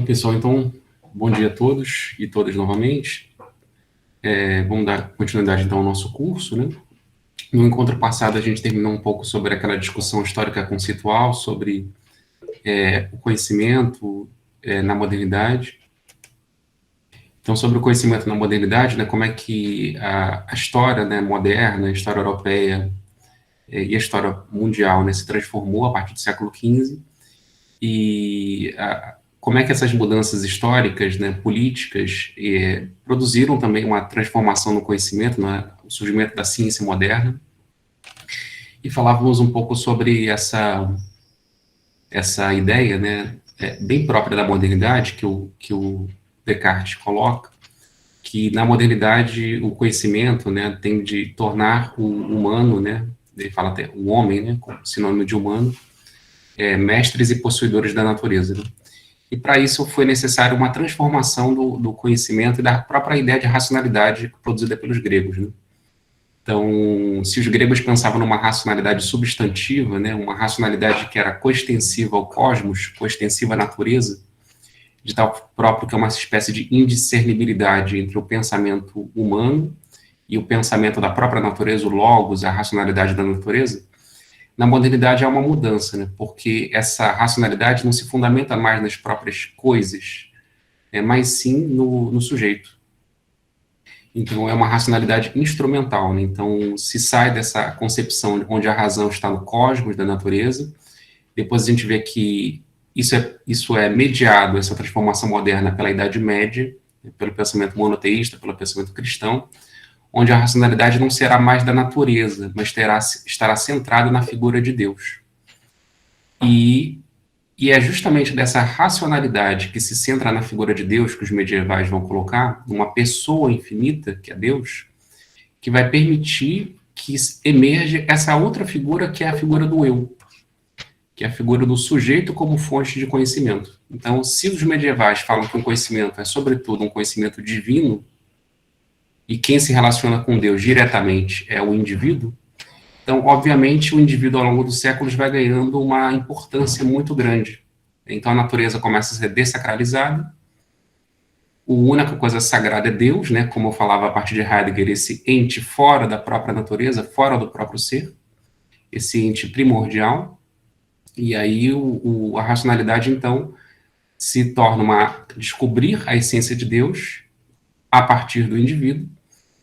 Bom, pessoal, então, bom dia a todos e todas novamente. Vamos dar continuidade, então, ao nosso curso, né? No encontro passado, a gente terminou um pouco sobre aquela discussão histórica conceitual, sobre o conhecimento na modernidade. Então, sobre o conhecimento na modernidade, né, como é que a história, né, moderna, a história europeia e a história mundial, né, se transformou a partir do século XV, e como é que essas mudanças históricas, né, políticas, produziram também uma transformação no conhecimento, né, o surgimento da ciência moderna. E falávamos um pouco sobre essa ideia, né, bem própria da modernidade, que o Descartes coloca, que na modernidade o conhecimento, né, tem de tornar o humano, né, ele fala até o homem, né, como sinônimo de humano, mestres e possuidores da natureza, né? E para isso foi necessário uma transformação do conhecimento e da própria ideia de racionalidade produzida pelos gregos, né? Então, se os gregos pensavam numa racionalidade substantiva, né, uma racionalidade que era coextensiva ao cosmos, coextensiva à natureza, de tal próprio que é uma espécie de indiscernibilidade entre o pensamento humano e o pensamento da própria natureza, o logos, a racionalidade da natureza, na modernidade há uma mudança, né? Porque essa racionalidade não se fundamenta mais nas próprias coisas, mas sim no sujeito. Então, é uma racionalidade instrumental, né? Então, se sai dessa concepção onde a razão está no cosmos da natureza, depois a gente vê que isso é mediado, essa transformação moderna, pela Idade Média, pelo pensamento monoteísta, pelo pensamento cristão, onde a racionalidade não será mais da natureza, mas estará centrada na figura de Deus. E é justamente dessa racionalidade que se centra na figura de Deus, que os medievais vão colocar, uma pessoa infinita, que é Deus, que vai permitir que emerja essa outra figura, que é a figura do eu, que é a figura do sujeito como fonte de conhecimento. Então, se os medievais falam que o conhecimento é, sobretudo, um conhecimento divino, e quem se relaciona com Deus diretamente é o indivíduo, então, obviamente, o indivíduo, ao longo dos séculos, vai ganhando uma importância muito grande. Então, a natureza começa a ser dessacralizada, a única coisa sagrada é Deus, né? Como eu falava a partir de Heidegger, esse ente fora da própria natureza, fora do próprio ser, esse ente primordial, e aí a racionalidade, então, se torna descobrir a essência de Deus a partir do indivíduo.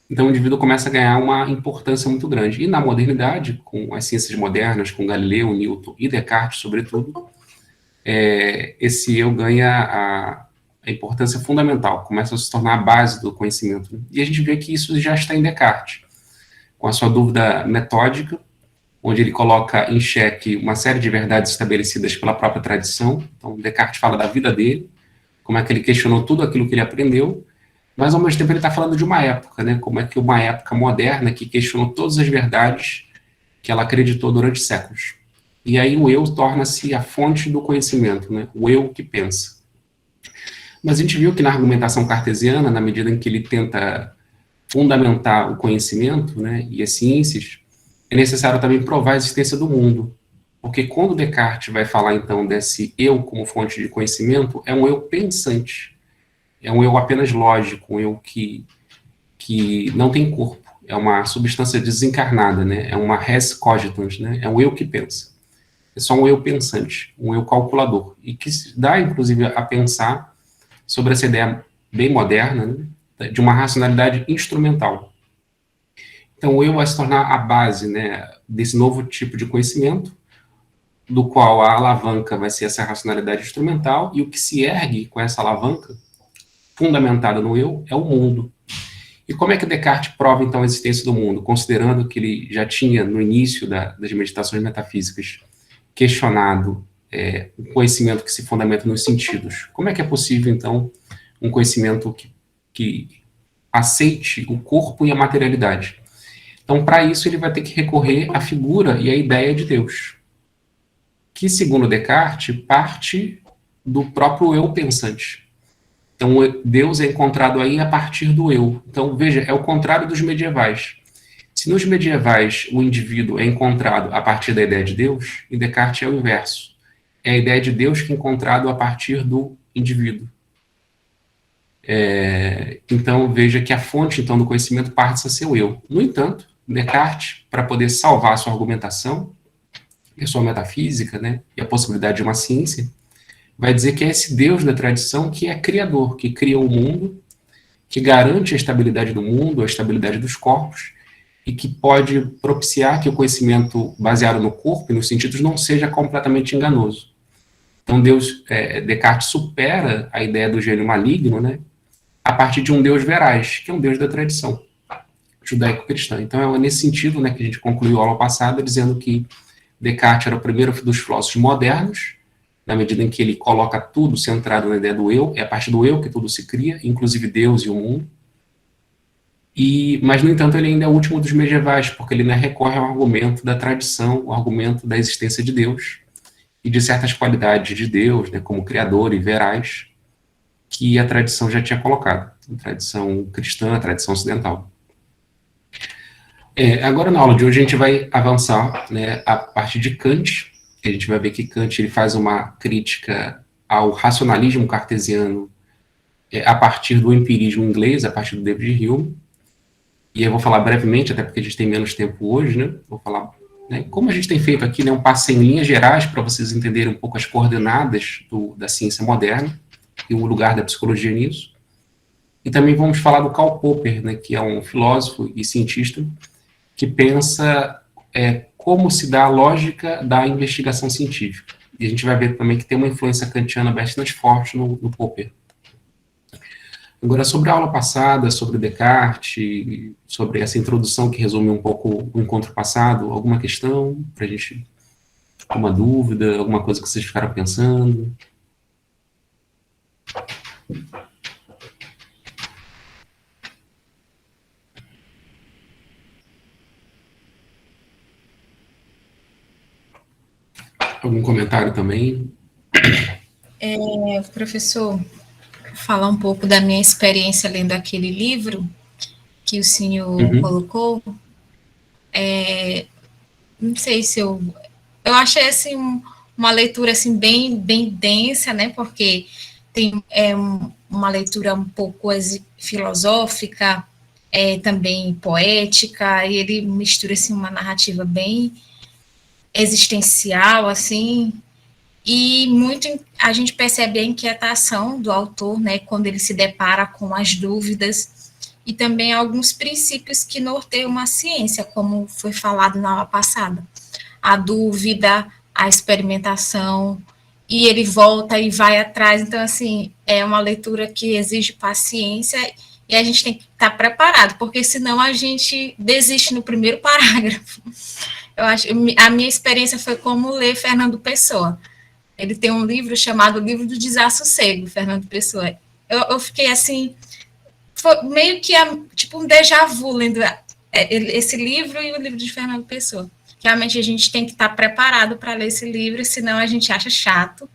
Então, o indivíduo começa a ganhar uma importância muito grande. E na modernidade, com as ciências modernas, com Galileu, Newton e Descartes, sobretudo, esse eu ganha a importância fundamental, começa a se tornar a base do conhecimento. E a gente vê que isso já está em Descartes, com a sua dúvida metódica, onde ele coloca em xeque uma série de verdades estabelecidas pela própria tradição. Então, Descartes fala da vida dele, como é que ele questionou tudo aquilo que ele aprendeu, mas ao mesmo tempo ele está falando de uma época, né? Como é que uma época moderna que questionou todas as verdades que ela acreditou durante séculos. E aí o eu torna-se a fonte do conhecimento, né? O eu que pensa. Mas a gente viu que na argumentação cartesiana, na medida em que ele tenta fundamentar o conhecimento, né, e as ciências, é necessário também provar a existência do mundo. Porque quando Descartes vai falar, então, desse eu como fonte de conhecimento, é um eu pensante. É um eu apenas lógico, um eu que não tem corpo. É uma substância desencarnada, né? É uma res cogitans, né? É um eu que pensa. É só um eu pensante, um eu calculador. E que dá, inclusive, a pensar sobre essa ideia bem moderna, né, de uma racionalidade instrumental. Então, o eu vai se tornar a base, né, desse novo tipo de conhecimento, do qual a alavanca vai ser essa racionalidade instrumental, e o que se ergue com essa alavanca, fundamentada no eu, é o mundo. E como é que Descartes prova, então, a existência do mundo, considerando que ele já tinha, no início das meditações metafísicas, questionado o conhecimento que se fundamenta nos sentidos? Como é que é possível, então, um conhecimento que aceite o corpo e a materialidade? Então, para isso, ele vai ter que recorrer à figura e à ideia de Deus, que, segundo Descartes, parte do próprio eu pensante. Então, Deus é encontrado aí a partir do eu. Então, veja, é o contrário dos medievais. Se nos medievais o indivíduo é encontrado a partir da ideia de Deus, em Descartes é o inverso. É a ideia de Deus que é encontrado a partir do indivíduo. Então, veja que a fonte, então, do conhecimento parte a ser o eu. No entanto, Descartes, para poder salvar a sua argumentação, e a sua metafísica, né, e a possibilidade de uma ciência, vai dizer que é esse Deus da tradição que é criador, que cria o mundo, que garante a estabilidade do mundo, a estabilidade dos corpos, e que pode propiciar que o conhecimento baseado no corpo e nos sentidos não seja completamente enganoso. Então, Descartes supera a ideia do gênio maligno, né, a partir de um Deus veraz, que é um Deus da tradição judaico-cristã. Então, é nesse sentido, né, que a gente concluiu a aula passada, dizendo que Descartes era o primeiro dos filósofos modernos, na medida em que ele coloca tudo centrado na ideia do eu, é a partir do eu que tudo se cria, inclusive Deus e o mundo. Mas, no entanto, ele ainda é o último dos medievais, porque ele, né, recorre ao argumento da tradição, o argumento da existência de Deus, e de certas qualidades de Deus, né, como criador e veraz, que a tradição já tinha colocado, a tradição cristã, a tradição ocidental. Agora, na aula de hoje, a gente vai avançar, né, a partir de Kant. A gente vai ver que Kant ele faz uma crítica ao racionalismo cartesiano a partir do empirismo inglês, a partir do David Hume. E eu vou falar brevemente, até porque a gente tem menos tempo hoje, né? Vou falar, né, como a gente tem feito aqui, né, um passo em linhas gerais para vocês entenderem um pouco as coordenadas da ciência moderna e o lugar da psicologia nisso. E também vamos falar do Karl Popper, né, que é um filósofo e cientista que pensa como se dá a lógica da investigação científica. E a gente vai ver também que tem uma influência kantiana bastante forte no Popper. Agora, sobre a aula passada, sobre Descartes, sobre essa introdução que resume um pouco o encontro passado, alguma questão para a gente, alguma dúvida, alguma coisa que vocês ficaram pensando? Algum comentário também? Professor, falar um pouco da minha experiência lendo aquele livro que o senhor colocou. Não sei se eu achei assim uma leitura assim bem densa, né? Porque tem uma leitura um pouco filosófica, também poética, e ele mistura assim uma narrativa bem existencial, assim, e muito a gente percebe a inquietação do autor, né, quando ele se depara com as dúvidas e também alguns princípios que norteiam uma ciência, como foi falado na aula passada. A dúvida, a experimentação, e ele volta e vai atrás. Então, assim, é uma leitura que exige paciência e a gente tem que estar preparado, porque senão a gente desiste no primeiro parágrafo. Eu acho, a minha experiência foi como ler Fernando Pessoa. Ele tem um livro chamado Livro do Desassossego, Fernando Pessoa. Eu fiquei assim, foi meio que tipo um déjà vu lendo esse livro e o livro de Fernando Pessoa. Realmente a gente tem que estar preparado para ler esse livro, senão a gente acha chato.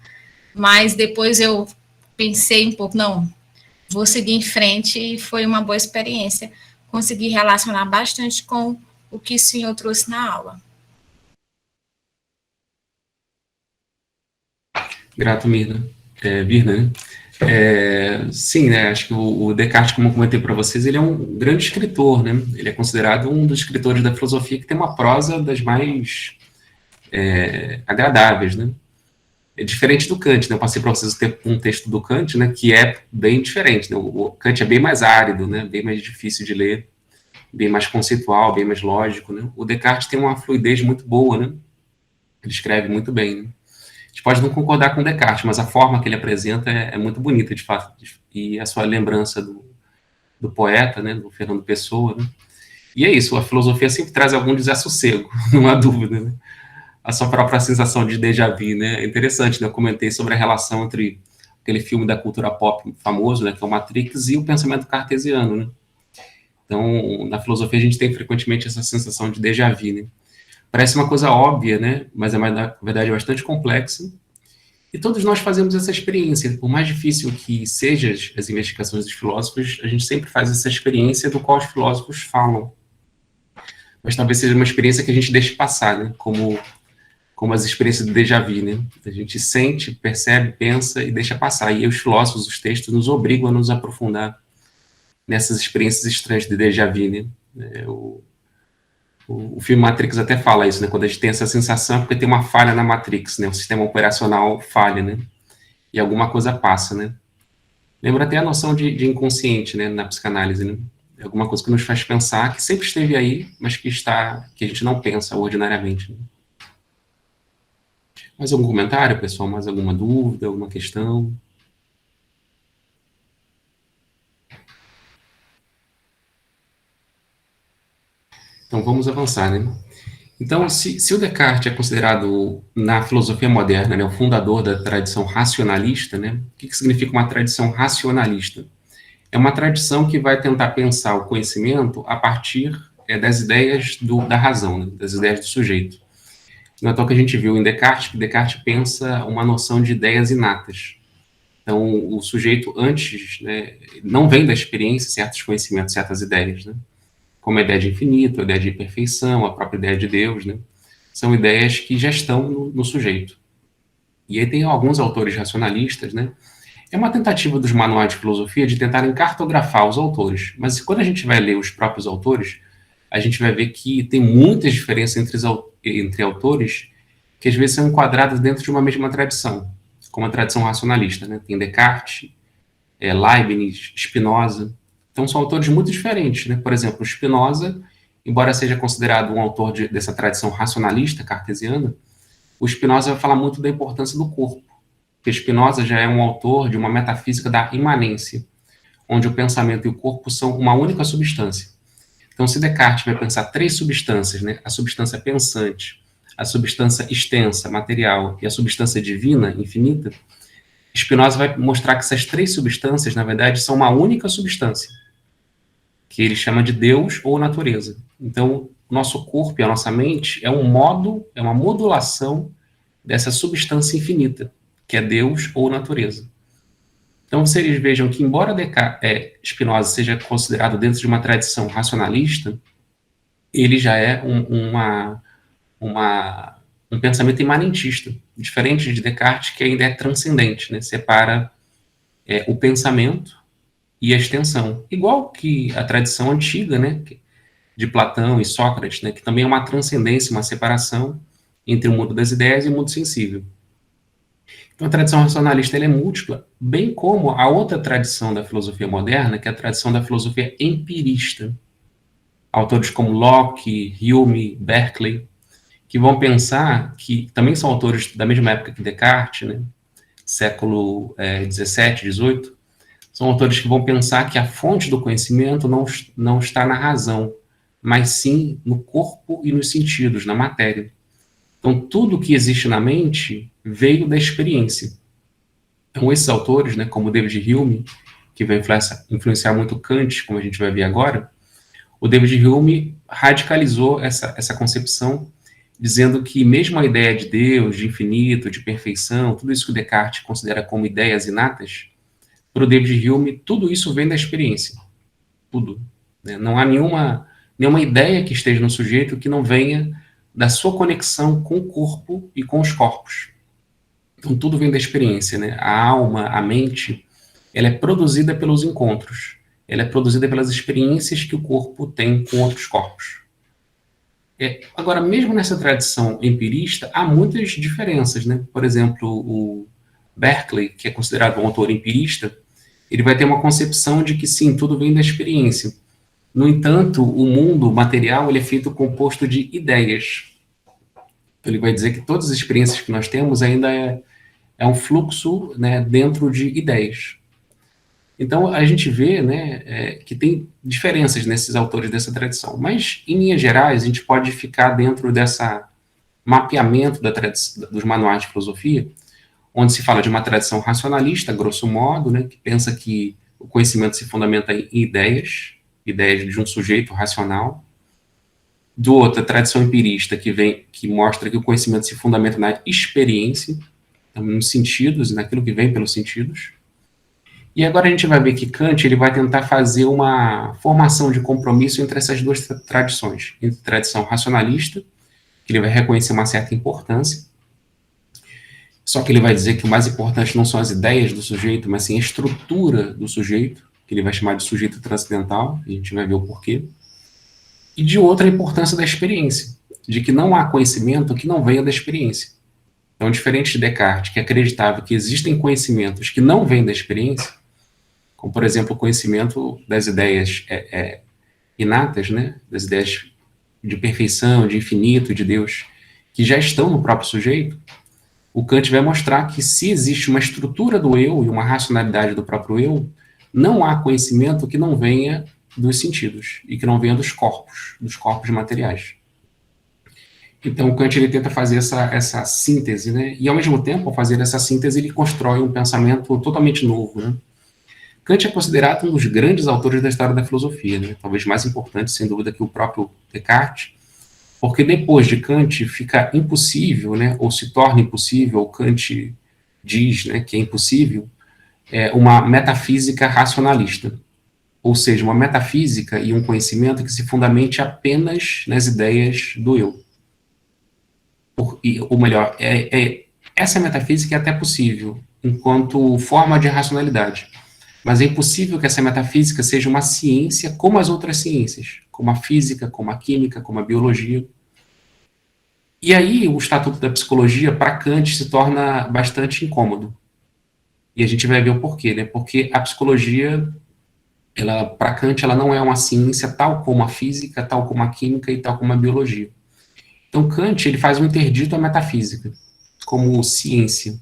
Mas depois eu pensei um pouco, não, vou seguir em frente, e foi uma boa experiência. Consegui relacionar bastante com o que o senhor trouxe na aula. Grato, Virna, né? Sim, né? Acho que o Descartes, como eu comentei para vocês, ele é um grande escritor, né? Ele é considerado um dos escritores da filosofia que tem uma prosa das mais agradáveis, né? É diferente do Kant, né? Eu passei para vocês um texto do Kant, né? Que é bem diferente, né? O Kant é bem mais árido, né? Bem mais difícil de ler, bem mais conceitual, bem mais lógico, né? O Descartes tem uma fluidez muito boa, né? Ele escreve muito bem, né? A gente pode não concordar com Descartes, mas a forma que ele apresenta é muito bonita, de fato. E a sua lembrança do poeta, né, do Fernando Pessoa, né? E é isso, a filosofia sempre traz algum desassossego, não há dúvida, né? A sua própria sensação de déjà vu, né? É interessante, né? Eu comentei sobre a relação entre aquele filme da cultura pop famoso, né, que é o Matrix, e o pensamento cartesiano, né? Então, na filosofia a gente tem frequentemente essa sensação de déjà vu, né? Parece uma coisa óbvia, né? Mas na verdade é bastante complexa. E todos nós fazemos essa experiência. Por mais difícil que sejam as investigações dos filósofos, a gente sempre faz essa experiência do qual os filósofos falam. Mas talvez seja uma experiência que a gente deixe passar, né? Como como as experiências do déjà vu, né? A gente sente, percebe, pensa e deixa passar. E os filósofos, os textos, nos obrigam a nos aprofundar nessas experiências estranhas de déjà vu, né? O filme Matrix até fala isso, né? Quando a gente tem essa sensação, é porque tem uma falha na Matrix, né? O sistema operacional falha, né? E alguma coisa passa, né? Lembra até a noção de inconsciente, né? Na psicanálise, né? É alguma coisa que nos faz pensar, que sempre esteve aí, mas que a gente não pensa ordinariamente, né? Mais algum comentário, pessoal? Mais alguma dúvida, alguma questão? Então, vamos avançar, né? Então, se o Descartes é considerado, na filosofia moderna, né, o fundador da tradição racionalista, né, o que significa uma tradição racionalista? É uma tradição que vai tentar pensar o conhecimento a partir das ideias da razão, né, das ideias do sujeito. Não é à toa que a gente viu em Descartes, que Descartes pensa uma noção de ideias inatas. Então, o sujeito antes, né, não vem da experiência certos conhecimentos, certas ideias, né? Como a ideia de infinito, a ideia de perfeição, a própria ideia de Deus, né? São ideias que já estão no sujeito. E aí tem alguns autores racionalistas, né? É uma tentativa dos manuais de filosofia de tentarem cartografar os autores. Mas quando a gente vai ler os próprios autores, a gente vai ver que tem muitas diferenças entre autores que às vezes são enquadradas dentro de uma mesma tradição, como a tradição racionalista, né? Tem Descartes, Leibniz, Spinoza. Então, são autores muito diferentes, né? Por exemplo, Spinoza, embora seja considerado um autor dessa tradição racionalista cartesiana, o Spinoza vai falar muito da importância do corpo, porque Spinoza já é um autor de uma metafísica da imanência, onde o pensamento e o corpo são uma única substância. Então, se Descartes vai pensar três substâncias, né? A substância pensante, a substância extensa, material, e a substância divina, infinita, Spinoza vai mostrar que essas três substâncias, na verdade, são uma única substância, que ele chama de Deus ou natureza. Então, o nosso corpo e a nossa mente é uma modulação dessa substância infinita, que é Deus ou natureza. Então, vocês vejam que, embora Spinoza seja considerado dentro de uma tradição racionalista, ele já é um pensamento imanentista, diferente de Descartes, que ainda é transcendente, né? Separa o pensamento e a extensão. Igual que a tradição antiga, né, de Platão e Sócrates, né, que também é uma transcendência, uma separação entre o mundo das ideias e o mundo sensível. Então, a tradição racionalista ela é múltipla, bem como a outra tradição da filosofia moderna, que é a tradição da filosofia empirista. Autores como Locke, Hume, Berkeley, que vão pensar, que também são autores da mesma época que Descartes, né, século XVII, XVIII, são autores que vão pensar que a fonte do conhecimento não está na razão, mas sim no corpo e nos sentidos, na matéria. Então, tudo que existe na mente veio da experiência. Então, esses autores, né, como David Hume, que vai influenciar muito Kant, como a gente vai ver agora, o David Hume radicalizou essa concepção, dizendo que mesmo a ideia de Deus, de infinito, de perfeição, tudo isso que o Descartes considera como ideias inatas, para o David Hume, tudo isso vem da experiência. Tudo. Né? Não há nenhuma ideia que esteja no sujeito que não venha da sua conexão com o corpo e com os corpos. Então, tudo vem da experiência. Né? A alma, a mente, ela é produzida pelos encontros. Ela é produzida pelas experiências que o corpo tem com outros corpos. Agora, mesmo nessa tradição empirista, há muitas diferenças. Né? Por exemplo, o Berkeley, que é considerado um autor empirista, ele vai ter uma concepção de que, sim, tudo vem da experiência. No entanto, o mundo material ele é feito composto de ideias. Então, ele vai dizer que todas as experiências que nós temos ainda é um fluxo, né, dentro de ideias. Então, a gente vê, né, que tem diferenças nesses autores dessa tradição. Mas, em linhas gerais, a gente pode ficar dentro dessa mapeamento dos manuais de filosofia, onde se fala de uma tradição racionalista, grosso modo, né, que pensa que o conhecimento se fundamenta em ideias de um sujeito racional. Do outro, a tradição empirista, que mostra que o conhecimento se fundamenta na experiência, nos sentidos, naquilo que vem pelos sentidos. E agora a gente vai ver que Kant ele vai tentar fazer uma formação de compromisso entre essas duas tradições, entre a tradição racionalista que ele vai reconhecer uma certa importância, só que ele vai dizer que o mais importante não são as ideias do sujeito, mas sim a estrutura do sujeito, que ele vai chamar de sujeito transcendental, a gente vai ver o porquê, e de outra a importância da experiência, de que não há conhecimento que não venha da experiência. Então, diferente de Descartes, que acreditava que existem conhecimentos que não vêm da experiência, como, por exemplo, o conhecimento das ideias inatas, né, das ideias de perfeição, de infinito, de Deus, que já estão no próprio sujeito, o Kant vai mostrar que se existe uma estrutura do eu e uma racionalidade do próprio eu, não há conhecimento que não venha dos sentidos e que não venha dos corpos materiais. Então, o Kant ele tenta fazer essa síntese, né? E, ao mesmo tempo, ao fazer essa síntese, ele constrói um pensamento totalmente novo, né? Kant é considerado um dos grandes autores da história da filosofia, né? Talvez mais importante, sem dúvida, que o próprio Descartes, porque depois de Kant fica impossível, né? Ou se torna impossível, ou Kant diz, né, que é impossível, uma metafísica racionalista. Ou seja, uma metafísica e um conhecimento que se fundamente apenas nas ideias do eu. Ou melhor, essa metafísica é até possível, enquanto forma de racionalidade. Mas é impossível que essa metafísica seja uma ciência como as outras ciências, como a física, como a química, como a biologia. E aí o estatuto da psicologia, para Kant, se torna bastante incômodo. E a gente vai ver o porquê, né? Porque a psicologia, para Kant, ela não é uma ciência tal como a física, tal como a química e tal como a biologia. Então, Kant ele faz um interdito à metafísica, como ciência.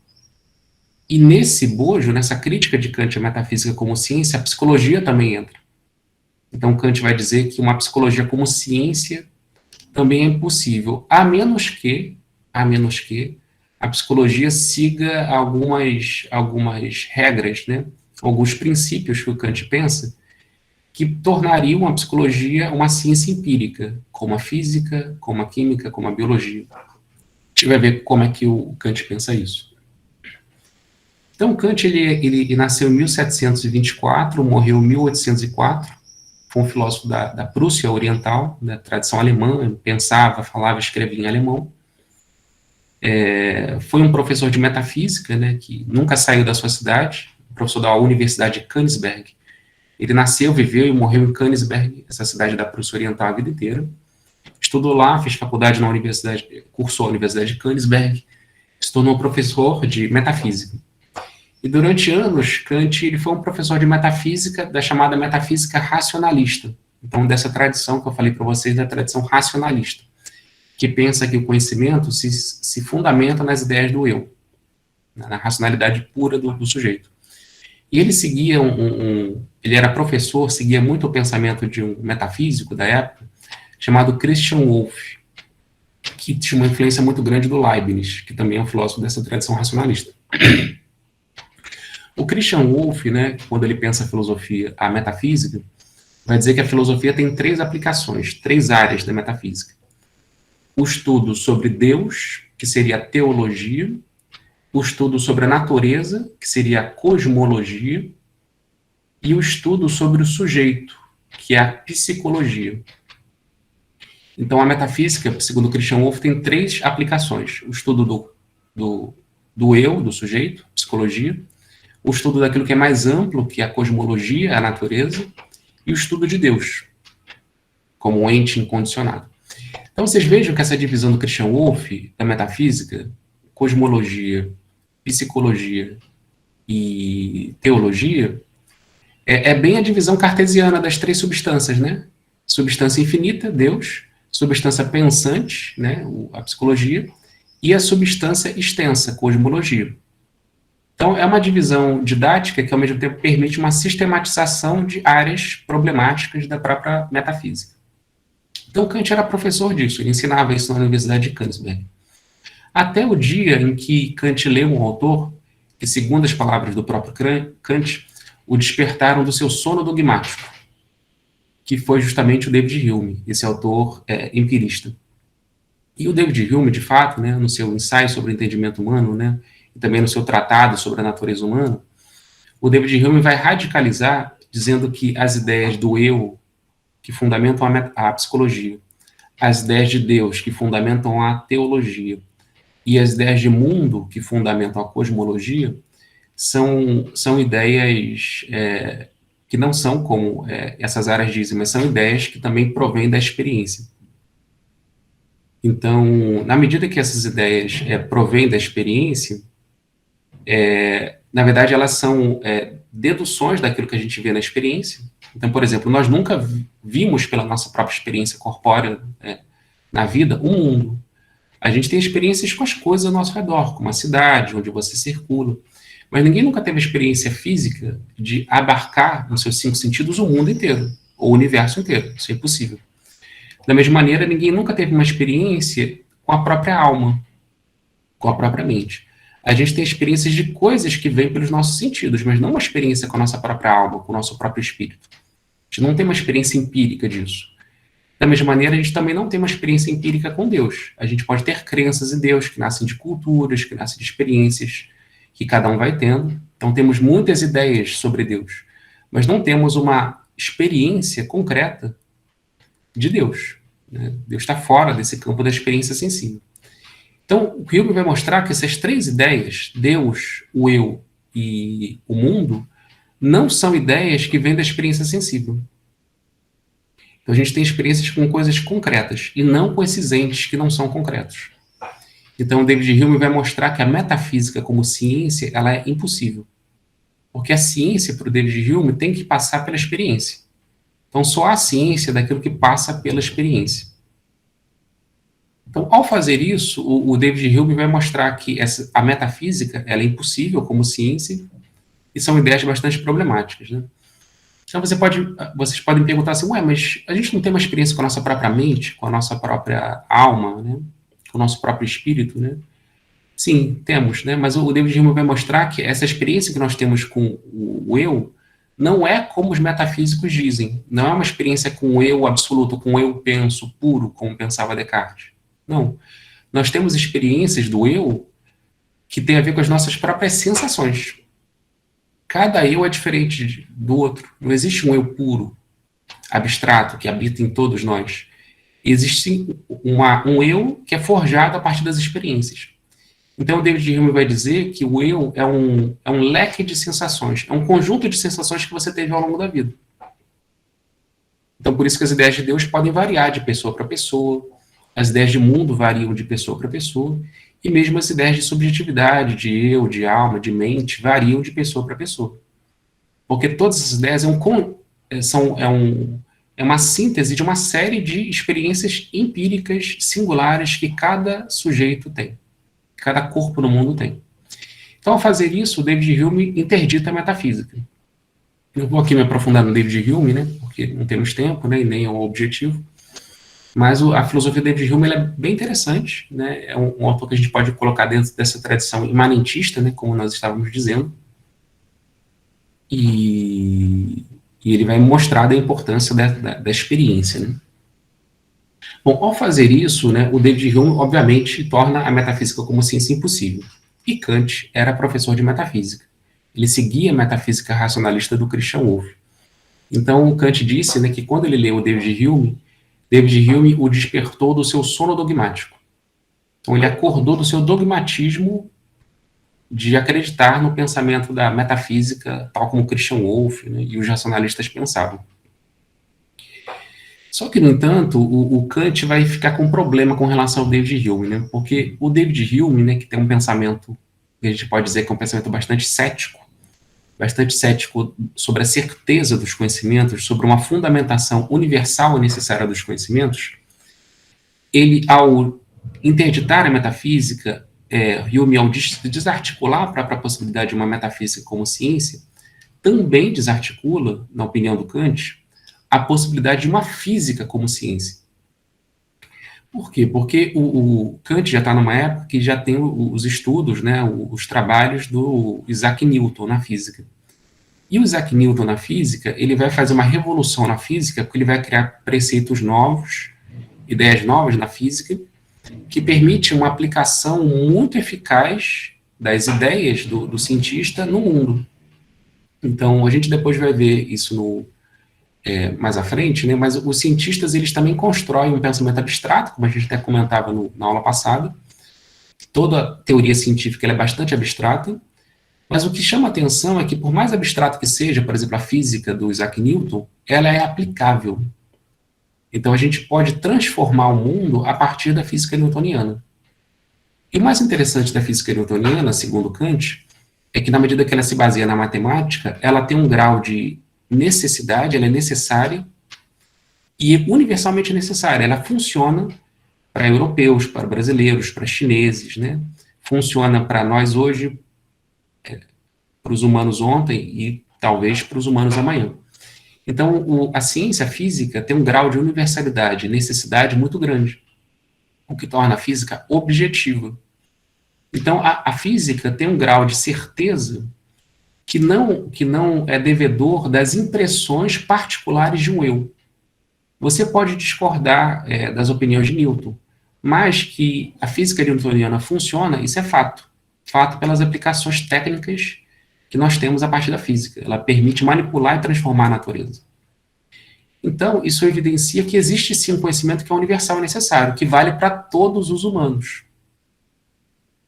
E nesse bojo, nessa crítica de Kant à metafísica como ciência, a psicologia também entra. Então, Kant vai dizer que uma psicologia como ciência também é impossível, a menos que a psicologia siga algumas regras, né? Alguns princípios que o Kant pensa, que tornariam a psicologia uma ciência empírica, como a física, como a química, como a biologia. A gente vai ver como é que o Kant pensa isso. Então, Kant ele nasceu em 1724, morreu em 1804, foi um filósofo da Prússia Oriental, da tradição alemã, pensava, falava, escrevia em alemão. Foi um professor de metafísica, né, que nunca saiu da sua cidade, professor da Universidade de Königsberg. Ele nasceu, viveu e morreu em Königsberg, essa cidade da Prússia Oriental, a vida inteira. Estudou lá, fez faculdade na universidade, cursou a Universidade de Königsberg, se tornou professor de metafísica. E durante anos, Kant ele foi um professor de metafísica, da chamada metafísica racionalista. Então, dessa tradição que eu falei para vocês, da tradição racionalista, que pensa que o conhecimento se fundamenta nas ideias do eu, na racionalidade pura do sujeito. E ele seguia ele era professor, seguia muito o pensamento de um metafísico da época, chamado Christian Wolff, que tinha uma influência muito grande do Leibniz, que também é um filósofo dessa tradição racionalista. O Christian Wolff, né, quando ele pensa a filosofia, a metafísica, vai dizer que a filosofia tem 3 aplicações, 3 áreas da metafísica. O estudo sobre Deus, que seria a teologia, o estudo sobre a natureza, que seria a cosmologia, e o estudo sobre o sujeito, que é a psicologia. Então, a metafísica, segundo Christian Wolff, tem 3 aplicações. O estudo do eu, do sujeito, psicologia, o estudo daquilo que é mais amplo, que é a cosmologia, a natureza, e o estudo de Deus, como um ente incondicionado. Então, vocês vejam que essa divisão do Christian Wolff, da metafísica, cosmologia, psicologia e teologia, é bem a divisão cartesiana das 3 substâncias, né? Substância infinita, Deus, substância pensante, né, a psicologia, e a substância extensa, cosmologia. Então, é uma divisão didática que, ao mesmo tempo, permite uma sistematização de áreas problemáticas da própria metafísica. Então, Kant era professor disso, ele ensinava isso na Universidade de Königsberg. Até o dia em que Kant leu um autor que, segundo as palavras do próprio Kant, o despertaram do seu sono dogmático, que foi justamente o David Hume, esse autor empirista. E o David Hume, de fato, né, no seu ensaio sobre o entendimento humano, né, e também no seu tratado sobre a natureza humana, o David Hume vai radicalizar, dizendo que as ideias do eu, que fundamentam a psicologia, as ideias de Deus, que fundamentam a teologia, e as ideias de mundo, que fundamentam a cosmologia, são ideias que não são como essas áreas dizem, mas são ideias que também provêm da experiência. Então, na medida que essas ideias provêm da experiência, na verdade, elas são deduções daquilo que a gente vê na experiência. Então, por exemplo, nós nunca vimos pela nossa própria experiência corpórea na vida o mundo. A gente tem experiências com as coisas ao nosso redor, como a cidade, onde você circula. Mas ninguém nunca teve a experiência física de abarcar, nos seus 5 sentidos, o mundo inteiro, ou o universo inteiro. Isso é impossível. Da mesma maneira, ninguém nunca teve uma experiência com a própria alma, com a própria mente. A gente tem experiências de coisas que vêm pelos nossos sentidos, mas não uma experiência com a nossa própria alma, com o nosso próprio espírito. A gente não tem uma experiência empírica disso. Da mesma maneira, a gente também não tem uma experiência empírica com Deus. A gente pode ter crenças em Deus, que nascem de culturas, que nascem de experiências que cada um vai tendo. Então, temos muitas ideias sobre Deus, mas não temos uma experiência concreta de Deus. Né? Deus está fora desse campo da experiência sensível. Então, o Hume vai mostrar que essas 3 ideias, Deus, o eu e o mundo, não são ideias que vêm da experiência sensível. Então, a gente tem experiências com coisas concretas, e não com esses entes que não são concretos. Então, o David Hume vai mostrar que a metafísica como ciência, ela é impossível. Porque a ciência, para o David Hume, tem que passar pela experiência. Então, só há ciência daquilo que passa pela experiência. Então, ao fazer isso, o David Hume vai mostrar que a metafísica ela é impossível como ciência, e são ideias bastante problemáticas, né? Então, vocês podem perguntar assim, mas a gente não tem uma experiência com a nossa própria mente, com a nossa própria alma, né? Com o nosso próprio espírito, né? Sim, temos, né? Mas o David Hume vai mostrar que essa experiência que nós temos com o eu não é como os metafísicos dizem. Não é uma experiência com o eu absoluto, com o eu penso puro, como pensava Descartes. Não. Nós temos experiências do eu que tem a ver com as nossas próprias sensações. Cada eu é diferente do outro. Não existe um eu puro, abstrato, que habita em todos nós. Existe um eu que é forjado a partir das experiências. Então, o David Hume vai dizer que o eu é um leque de sensações, é um conjunto de sensações que você teve ao longo da vida. Então, por isso que as ideias de Deus podem variar de pessoa para pessoa, as ideias de mundo variam de pessoa para pessoa, e mesmo as ideias de subjetividade, de eu, de alma, de mente, variam de pessoa para pessoa. Porque todas essas ideias é uma síntese de uma série de experiências empíricas singulares que cada sujeito tem, cada corpo no mundo tem. Então, ao fazer isso, o David Hume interdita a metafísica. Não vou aqui me aprofundar no David Hume, né, porque não temos tempo, né, e nem é o objetivo. Mas a filosofia do David Hume ela é bem interessante, né? É um autor que a gente pode colocar dentro dessa tradição imanentista, né? Como nós estávamos dizendo. E ele vai mostrar da importância da experiência, né? Bom, ao fazer isso, né, o David Hume, obviamente, torna a metafísica como ciência impossível. E Kant era professor de metafísica. Ele seguia a metafísica racionalista do Christian Wolff. Então, o Kant disse, né, que quando ele leu o David Hume o despertou do seu sono dogmático. Então, ele acordou do seu dogmatismo de acreditar no pensamento da metafísica, tal como Christian Wolff, né, e os racionalistas pensavam. Só que, no entanto, o Kant vai ficar com um problema com relação ao David Hume, né, porque o David Hume, né, que tem um pensamento, que a gente pode dizer que é um pensamento bastante cético sobre a certeza dos conhecimentos, sobre uma fundamentação universal e necessária dos conhecimentos, ele, ao interditar a metafísica, Hume, ao desarticular a própria possibilidade de uma metafísica como ciência, também desarticula, na opinião do Kant, a possibilidade de uma física como ciência. Por quê? Porque o Kant já está numa época que já tem os estudos, né, os trabalhos do Isaac Newton na física. E o Isaac Newton na física, ele vai fazer uma revolução na física, porque ele vai criar preceitos novos, ideias novas na física, que permite uma aplicação muito eficaz das ideias do cientista no mundo. Então, a gente depois vai ver isso mais à frente, né, mas os cientistas eles também constroem um pensamento abstrato, como a gente até comentava na aula passada. Toda teoria científica ela é bastante abstrata, mas o que chama a atenção é que, por mais abstrato que seja, por exemplo, a física do Isaac Newton, ela é aplicável. Então, a gente pode transformar o mundo a partir da física newtoniana. E o mais interessante da física newtoniana, segundo Kant, é que, na medida que ela se baseia na matemática, ela tem um grau de necessidade, ela é necessária e universalmente necessária. Ela funciona para europeus, para brasileiros, para chineses, né? Funciona para nós hoje, para os humanos ontem e talvez para os humanos amanhã. Então, a ciência física tem um grau de universalidade, necessidade muito grande, o que torna a física objetiva. Então, a física tem um grau de certeza que não é devedor das impressões particulares de um eu. Você pode discordar das opiniões de Newton, mas que a física newtoniana funciona, isso é fato. Fato pelas aplicações técnicas que nós temos a partir da física. Ela permite manipular e transformar a natureza. Então, isso evidencia que existe sim um conhecimento que é universal e necessário, que vale para todos os humanos.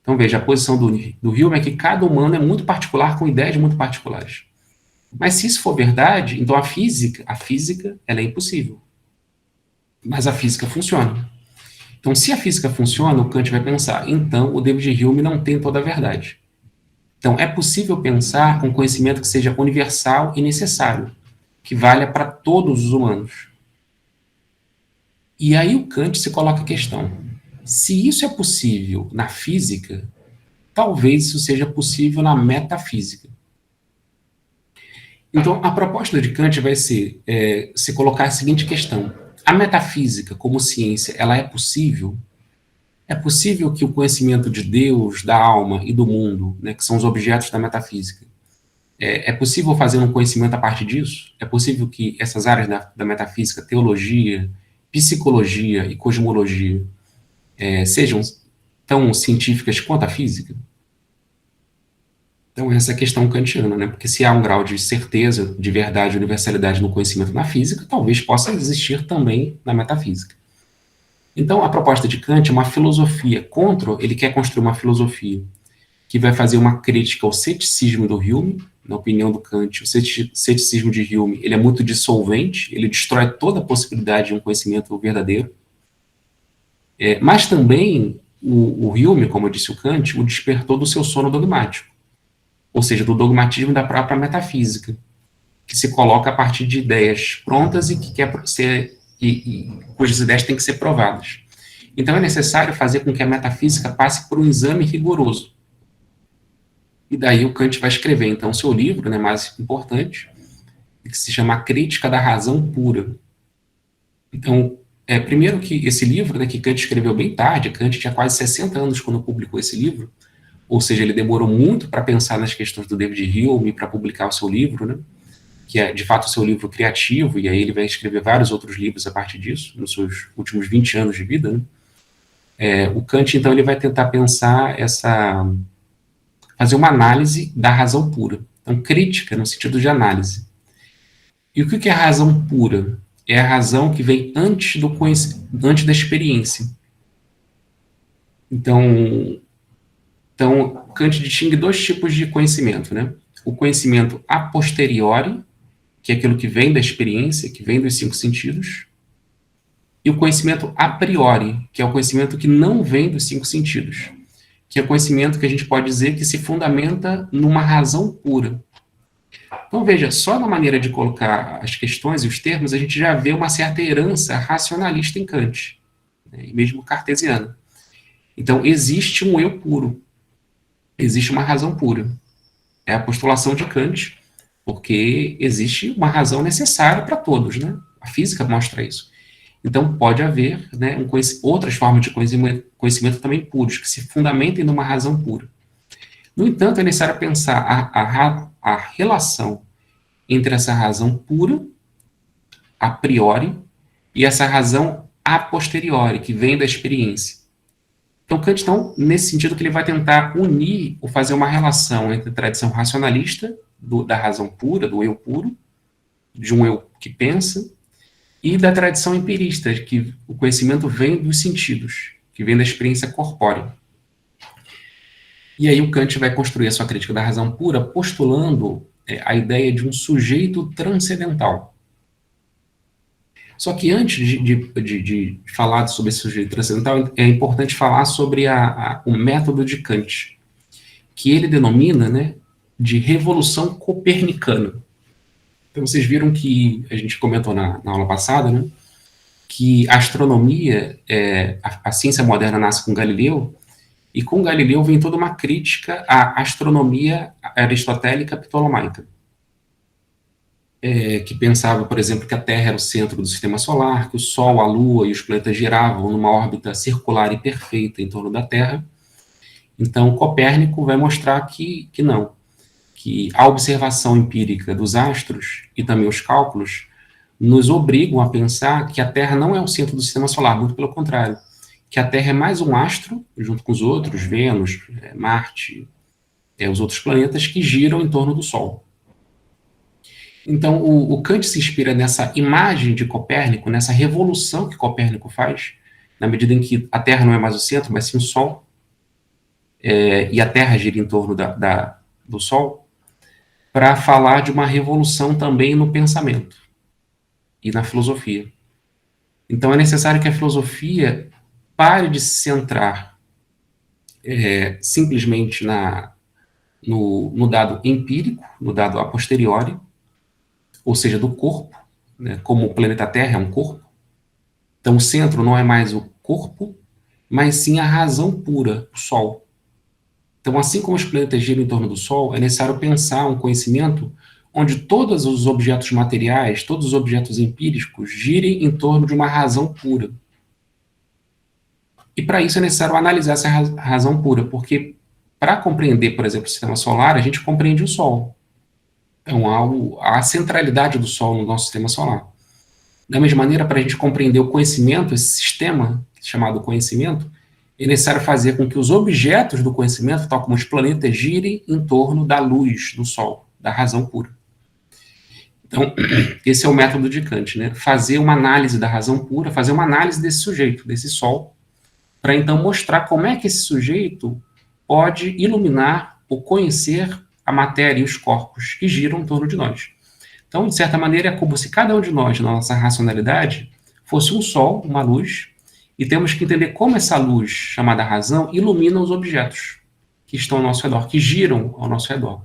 Então, veja, a posição do Hume é que cada humano é muito particular, com ideias muito particulares. Mas se isso for verdade, então a física ela é impossível. Mas a física funciona. Então, se a física funciona, o Kant vai pensar, então o David Hume não tem toda a verdade. Então, é possível pensar com conhecimento que seja universal e necessário, que valha para todos os humanos. E aí o Kant se coloca a questão, se isso é possível na física, talvez isso seja possível na metafísica. Então, a proposta de Kant vai ser se colocar a seguinte questão, a metafísica como ciência, ela é possível? É possível que o conhecimento de Deus, da alma e do mundo, né, que são os objetos da metafísica, é possível fazer um conhecimento a partir disso? É possível que essas áreas da metafísica, teologia, psicologia e cosmologia, sejam tão científicas quanto a física? Então, essa é a questão kantiana, né? Porque se há um grau de certeza, de verdade, universalidade no conhecimento na física, talvez possa existir também na metafísica. Então, a proposta de Kant é uma filosofia ele quer construir uma filosofia que vai fazer uma crítica ao ceticismo do Hume. Na opinião do Kant, o ceticismo de Hume ele é muito dissolvente, ele destrói toda a possibilidade de um conhecimento verdadeiro. Mas também o Hume, como eu disse o Kant, o despertou do seu sono dogmático, ou seja, do dogmatismo da própria metafísica, que se coloca a partir de ideias prontas e que quer ser cujas ideias têm que ser provadas. Então é necessário fazer com que a metafísica passe por um exame rigoroso. E daí o Kant vai escrever, então, seu livro, né, mais importante, que se chama A Crítica da Razão Pura. Então, primeiro que esse livro, né, que Kant escreveu bem tarde, Kant tinha quase 60 anos quando publicou esse livro, ou seja, ele demorou muito para pensar nas questões do David Hume, para publicar o seu livro, né, que é, de fato, o seu livro criativo, e aí ele vai escrever vários outros livros a partir disso, nos seus últimos 20 anos de vida, né. O Kant, então, ele vai tentar pensar fazer uma análise da razão pura. Então, crítica no sentido de análise. E o que é a razão pura? É a razão que vem antes da experiência. Então, Kant distingue dois tipos de conhecimento, né? O conhecimento a posteriori, que é aquilo que vem da experiência, que vem dos 5 sentidos, e o conhecimento a priori, que é o conhecimento que não vem dos 5 sentidos, que é o conhecimento que a gente pode dizer que se fundamenta numa razão pura. Então, veja, só na maneira de colocar as questões e os termos, a gente já vê uma certa herança racionalista em Kant, né, e mesmo cartesiana. Então, existe um eu puro, existe uma razão pura. É a postulação de Kant, porque existe uma razão necessária para todos, né? A física mostra isso. Então, pode haver, né, outras formas de conhecimento também puros, que se fundamentem numa razão pura. No entanto, é necessário pensar a relação entre essa razão pura, a priori, e essa razão a posteriori, que vem da experiência. Então, Kant, nesse sentido, que ele vai tentar unir ou fazer uma relação entre a tradição racionalista, da razão pura, do eu puro, de um eu que pensa, e da tradição empirista, que o conhecimento vem dos sentidos, que vem da experiência corpórea. E aí o Kant vai construir a sua crítica da razão pura postulando a ideia de um sujeito transcendental. Só que antes de falar sobre esse sujeito transcendental, é importante falar sobre o método de Kant, que ele denomina, né, de revolução copernicana. Então, vocês viram que a gente comentou na aula passada, né, que a astronomia, a ciência moderna nasce com Galileu, e com Galileu vem toda uma crítica à astronomia aristotélica ptolomaica, que pensava, por exemplo, que a Terra era o centro do sistema solar, que o Sol, a Lua e os planetas giravam numa órbita circular e perfeita em torno da Terra. Então, Copérnico vai mostrar que não, que a observação empírica dos astros e também os cálculos nos obrigam a pensar que a Terra não é o centro do sistema solar, muito pelo contrário, que a Terra é mais um astro, junto com os outros, Vênus, Marte, os outros planetas, que giram em torno do Sol. Então, o Kant se inspira nessa imagem de Copérnico, nessa revolução que Copérnico faz, na medida em que a Terra não é mais o centro, mas sim o Sol, e a Terra gira em torno do Sol, para falar de uma revolução também no pensamento e na filosofia. Então, é necessário que a filosofia pare de se centrar simplesmente no dado empírico, no dado a posteriori, ou seja, do corpo, né, como o planeta Terra é um corpo. Então, o centro não é mais o corpo, mas sim a razão pura, o Sol. Então, assim como os planetas giram em torno do Sol, é necessário pensar um conhecimento onde todos os objetos materiais, todos os objetos empíricos, girem em torno de uma razão pura. E para isso é necessário analisar essa razão pura, porque para compreender, por exemplo, o sistema solar, a gente compreende o Sol. Então, há a centralidade do Sol no nosso sistema solar. Da mesma maneira, para a gente compreender o conhecimento, esse sistema chamado conhecimento, é necessário fazer com que os objetos do conhecimento, tal como os planetas, girem em torno da luz do Sol, da razão pura. Então, esse é o método de Kant, né? Fazer uma análise da razão pura, fazer uma análise desse sujeito, desse Sol, para então mostrar como é que esse sujeito pode iluminar ou conhecer a matéria e os corpos que giram em torno de nós. Então, de certa maneira, é como se cada um de nós, na nossa racionalidade, fosse um sol, uma luz, e temos que entender como essa luz, chamada razão, ilumina os objetos que estão ao nosso redor, que giram ao nosso redor.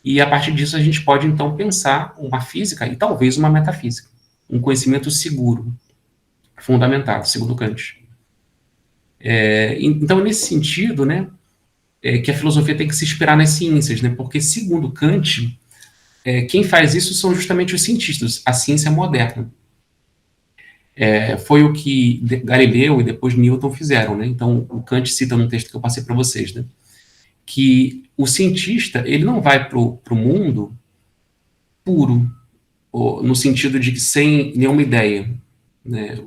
E, a partir disso, a gente pode, então, pensar uma física e talvez uma metafísica, um conhecimento seguro, fundamentado, segundo Kant. Então, nesse sentido, né, que a filosofia tem que se inspirar nas ciências, né, porque, segundo Kant, quem faz isso são justamente os cientistas, a ciência moderna. Foi o que Galileu e depois Newton fizeram, né? Então, o Kant cita num texto que eu passei para vocês, né, que o cientista ele não vai para o mundo puro, no sentido de que sem nenhuma ideia, né?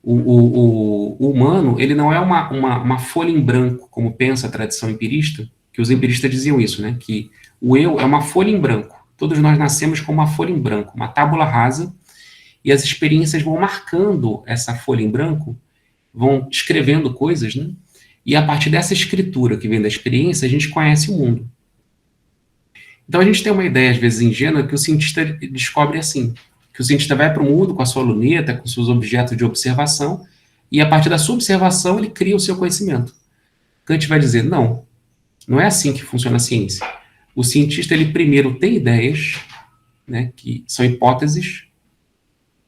O humano ele não é uma folha em branco, como pensa a tradição empirista, que os empiristas diziam isso, né? Que o eu é uma folha em branco. Todos nós nascemos com uma folha em branco, uma tábula rasa, e as experiências vão marcando essa folha em branco, vão escrevendo coisas, né? E a partir dessa escritura que vem da experiência, a gente conhece o mundo. Então a gente tem uma ideia, às vezes ingênua, que o cientista descobre assim, que o cientista vai para o mundo com a sua luneta, com seus objetos de observação, e a partir da sua observação ele cria o seu conhecimento. Kant vai dizer, não é assim que funciona a ciência. O cientista, ele primeiro tem ideias, né, que são hipóteses,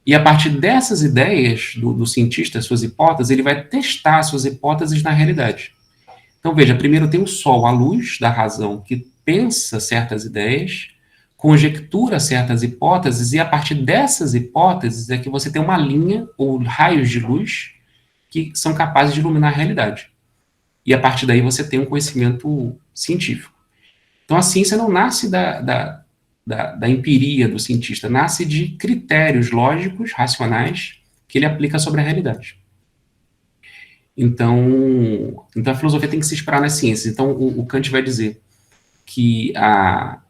e a partir dessas ideias do cientista, suas hipóteses, ele vai testar suas hipóteses na realidade. Então, veja, primeiro tem o Sol, a luz da razão, que pensa certas ideias, conjectura certas hipóteses, e a partir dessas hipóteses é que você tem uma linha ou raios de luz que são capazes de iluminar a realidade. E a partir daí você tem um conhecimento científico. Então, a ciência não nasce da empiria do cientista, nasce de critérios lógicos, racionais, que ele aplica sobre a realidade. Então a filosofia tem que se inspirar nas ciências. Então, o Kant vai dizer que a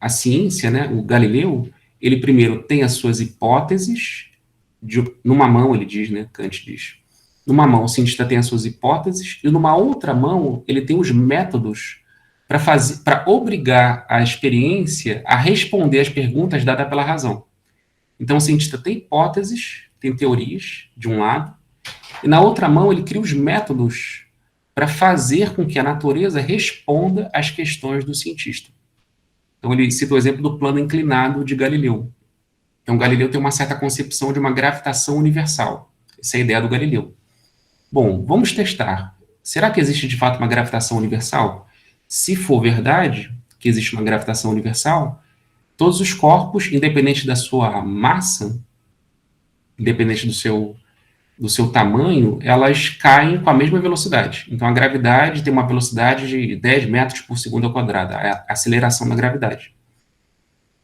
ciência, né, o Galileu, ele primeiro tem as suas hipóteses, numa mão ele diz, né, Kant diz, numa mão o cientista tem as suas hipóteses, e numa outra mão ele tem os métodos para obrigar a experiência a responder às perguntas dadas pela razão. Então o cientista tem hipóteses, tem teorias, de um lado, e na outra mão ele cria os métodos para fazer com que a natureza responda às questões do cientista. Então ele cita o exemplo do plano inclinado de Galileu. Então Galileu tem uma certa concepção de uma gravitação universal. Essa é a ideia do Galileu. Bom, vamos testar. Será que existe de fato uma gravitação universal? Se for verdade que existe uma gravitação universal, todos os corpos, independente da sua massa, independente do seu tamanho, elas caem com a mesma velocidade. Então, a gravidade tem uma velocidade de 10 metros por segundo ao quadrado, a aceleração da gravidade.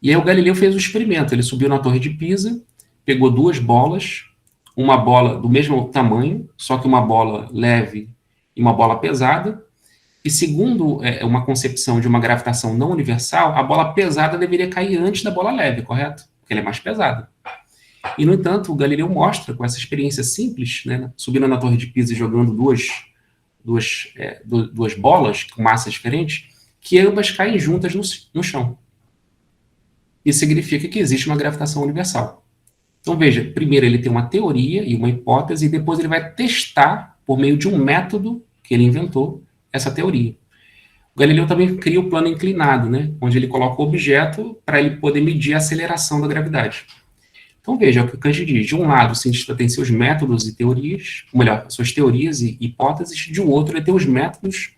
E aí o Galileu fez o experimento, ele subiu na Torre de Pisa, pegou duas bolas, uma bola do mesmo tamanho, só que uma bola leve e uma bola pesada, e segundo uma concepção de uma gravitação não universal, a bola pesada deveria cair antes da bola leve, correto? Porque ela é mais pesada. E, no entanto, o Galileu mostra, com essa experiência simples, né, subindo na Torre de Pisa e jogando duas bolas com massas diferentes, que ambas caem juntas no chão. Isso significa que existe uma gravitação universal. Então, veja, primeiro ele tem uma teoria e uma hipótese, e depois ele vai testar, por meio de um método que ele inventou, essa teoria. O Galileu também cria o plano inclinado, né, onde ele coloca o objeto para ele poder medir a aceleração da gravidade. Então, veja o que o Kant diz. De um lado, o cientista tem seus métodos e teorias, ou melhor, suas teorias e hipóteses, de um outro, ele tem os métodos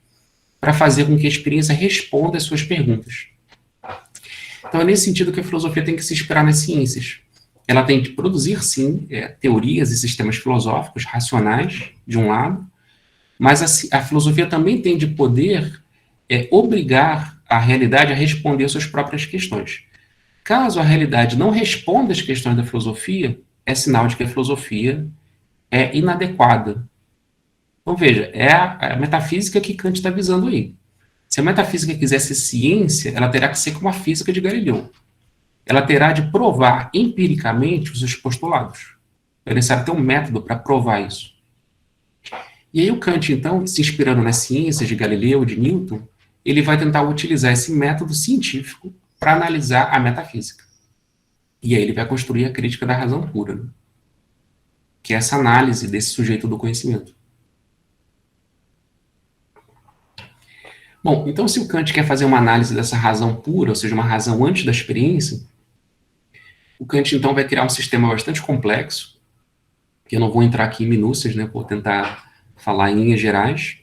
para fazer com que a experiência responda às suas perguntas. Então, é nesse sentido que a filosofia tem que se inspirar nas ciências. Ela tem que produzir, sim, teorias e sistemas filosóficos racionais, de um lado, mas a filosofia também tem de poder obrigar a realidade a responder às suas próprias questões. Caso a realidade não responda às questões da filosofia, é sinal de que a filosofia é inadequada. Então, veja, é a metafísica que Kant está visando aí. Se a metafísica quiser ser ciência, ela terá que ser como a física de Galileu. Ela terá de provar empiricamente os seus postulados. É necessário ter um método para provar isso. E aí o Kant, então, se inspirando nas ciências de Galileu, de Newton, ele vai tentar utilizar esse método científico para analisar a metafísica. E aí ele vai construir a crítica da razão pura, né? Que é essa análise desse sujeito do conhecimento. Bom, então se o Kant quer fazer uma análise dessa razão pura, ou seja, uma razão antes da experiência, o Kant então vai criar um sistema bastante complexo, que eu não vou entrar aqui em minúcias, né, vou tentar falar em linhas gerais,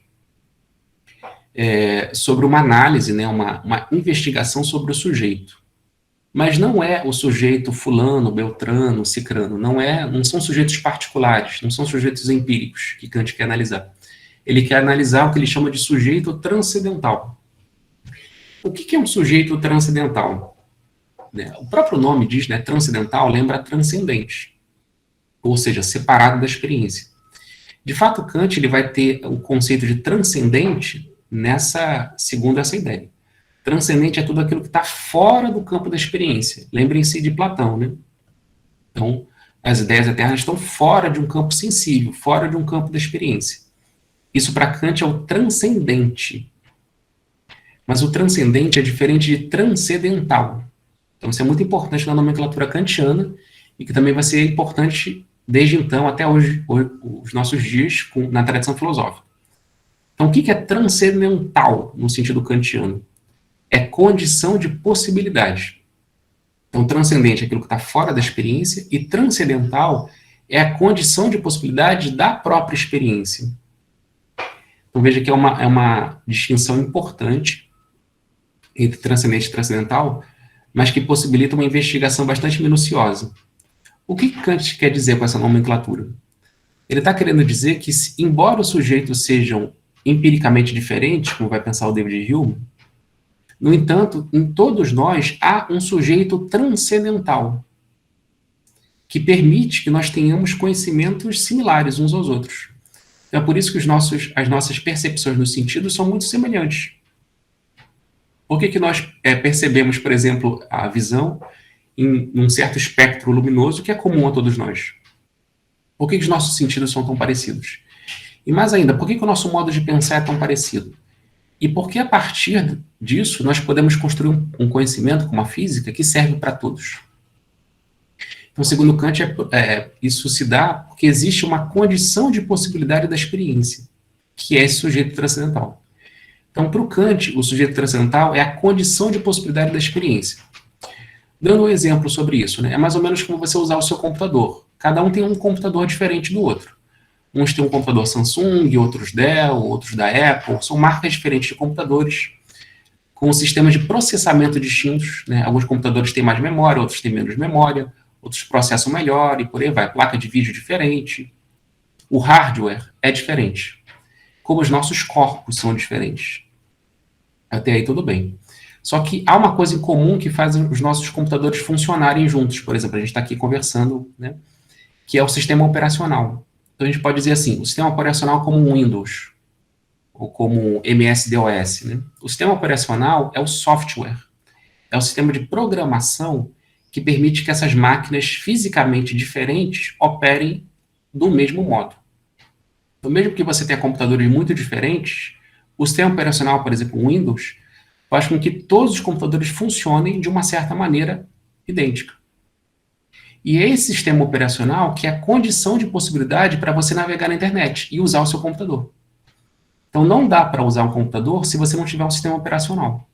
sobre uma análise, né, uma investigação sobre o sujeito. Mas não é o sujeito fulano, beltrano, cicrano, não são sujeitos particulares, não são sujeitos empíricos que Kant quer analisar. Ele quer analisar o que ele chama de sujeito transcendental. O que é um sujeito transcendental? O próprio nome diz, né, transcendental, lembra transcendente, ou seja, separado da experiência. De fato, Kant ele vai ter o conceito de transcendente segundo essa ideia. Transcendente é tudo aquilo que está fora do campo da experiência. Lembrem-se de Platão, né? Então, as ideias eternas estão fora de um campo sensível, fora de um campo da experiência. Isso para Kant é o transcendente. Mas o transcendente é diferente de transcendental. Então, isso é muito importante na nomenclatura kantiana e que também vai ser importante desde então até hoje, os nossos dias, na tradição filosófica. Então, o que é transcendental no sentido kantiano? É condição de possibilidade. Então, transcendente é aquilo que está fora da experiência e transcendental é a condição de possibilidade da própria experiência. Então, veja que é uma distinção importante entre transcendente e transcendental, mas que possibilita uma investigação bastante minuciosa. O que Kant quer dizer com essa nomenclatura? Ele está querendo dizer que, embora os sujeitos sejam empiricamente diferentes, como vai pensar o David Hume, no entanto, em todos nós há um sujeito transcendental, que permite que nós tenhamos conhecimentos similares uns aos outros. Então, é por isso que as nossas percepções nos sentidos são muito semelhantes. Por que nós percebemos, por exemplo, a visão em um certo espectro luminoso que é comum a todos nós. Por que os nossos sentidos são tão parecidos? E mais ainda, por que o nosso modo de pensar é tão parecido? E por que, a partir disso, nós podemos construir um conhecimento, como a física, que serve para todos? Então, segundo Kant, isso se dá porque existe uma condição de possibilidade da experiência, que é esse sujeito transcendental. Então, para o Kant, o sujeito transcendental é a condição de possibilidade da experiência. Dando um exemplo sobre isso, né? É mais ou menos como você usar o seu computador. Cada um tem um computador diferente do outro. Uns têm um computador Samsung, outros Dell, outros da Apple. São marcas diferentes de computadores, com sistemas de processamento distintos, né? Alguns computadores têm mais memória, outros têm menos memória, outros processam melhor e por aí vai. Placa de vídeo diferente. O hardware é diferente. Como os nossos corpos são diferentes. Até aí tudo bem. Só que há uma coisa em comum que faz os nossos computadores funcionarem juntos. Por exemplo, a gente está aqui conversando, né? Que é o sistema operacional. Então a gente pode dizer assim, o sistema operacional como um Windows, ou como MS-DOS, né? O sistema operacional é o software, é o sistema de programação que permite que essas máquinas fisicamente diferentes operem do mesmo modo. Então, mesmo que você tenha computadores muito diferentes, o sistema operacional, por exemplo, o Windows, faz com que todos os computadores funcionem de uma certa maneira idêntica. E é esse sistema operacional que é a condição de possibilidade para você navegar na internet e usar o seu computador. Então, não dá para usar um computador se você não tiver um sistema operacional.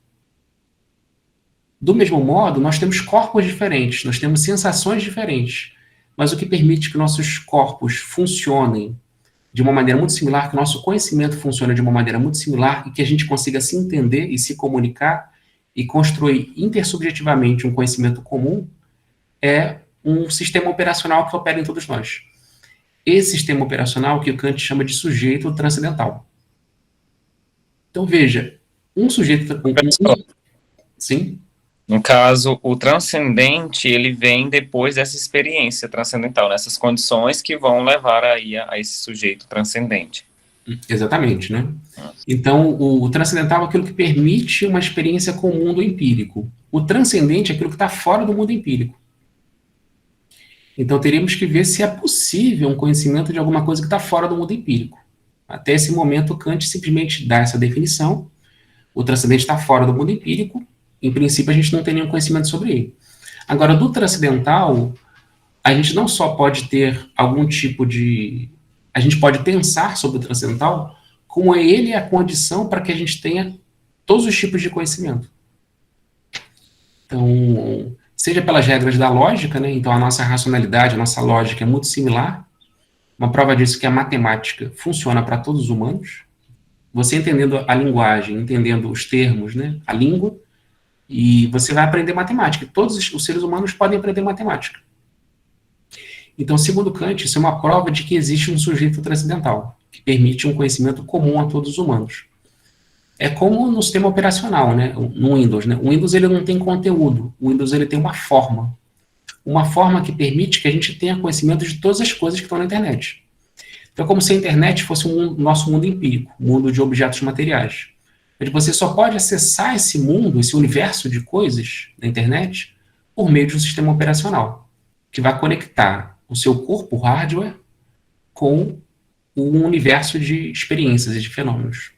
Do mesmo modo, nós temos corpos diferentes, nós temos sensações diferentes, mas o que permite que nossos corpos funcionem de uma maneira muito similar, que o nosso conhecimento funcione de uma maneira muito similar e que a gente consiga se entender e se comunicar e construir intersubjetivamente um conhecimento comum, é um sistema operacional que opera em todos nós. Esse sistema operacional que o Kant chama de sujeito transcendental. Então, veja, um sujeito... Sim? No caso, o transcendente, ele vem depois dessa experiência transcendental, nessas condições que vão levar aí a esse sujeito transcendente. Exatamente, né? Então, o transcendental é aquilo que permite uma experiência comum do empírico. O transcendente é aquilo que está fora do mundo empírico. Então, teríamos que ver se é possível um conhecimento de alguma coisa que está fora do mundo empírico. Até esse momento, Kant simplesmente dá essa definição. O transcendente está fora do mundo empírico. Em princípio, a gente não tem nenhum conhecimento sobre ele. Agora, do transcendental, a gente não só pode ter algum tipo de... A gente pode pensar sobre o transcendental, como ele é a condição para que a gente tenha todos os tipos de conhecimento. Então, seja pelas regras da lógica, né? Então a nossa racionalidade, a nossa lógica é muito similar. Uma prova disso é que a matemática funciona para todos os humanos. Você entendendo a linguagem, entendendo os termos, né? A língua, e você vai aprender matemática. Todos os seres humanos podem aprender matemática. Então, segundo Kant, isso é uma prova de que existe um sujeito transcendental, que permite um conhecimento comum a todos os humanos. É como no sistema operacional, né? No Windows, né? O Windows ele não tem conteúdo, o Windows ele tem uma forma que permite que a gente tenha conhecimento de todas as coisas que estão na internet. Então, é como se a internet fosse nosso mundo empírico, o mundo de objetos materiais. Onde você só pode acessar esse mundo, esse universo de coisas na internet, por meio de um sistema operacional, que vai conectar o seu corpo, o hardware, com o universo de experiências e de fenômenos.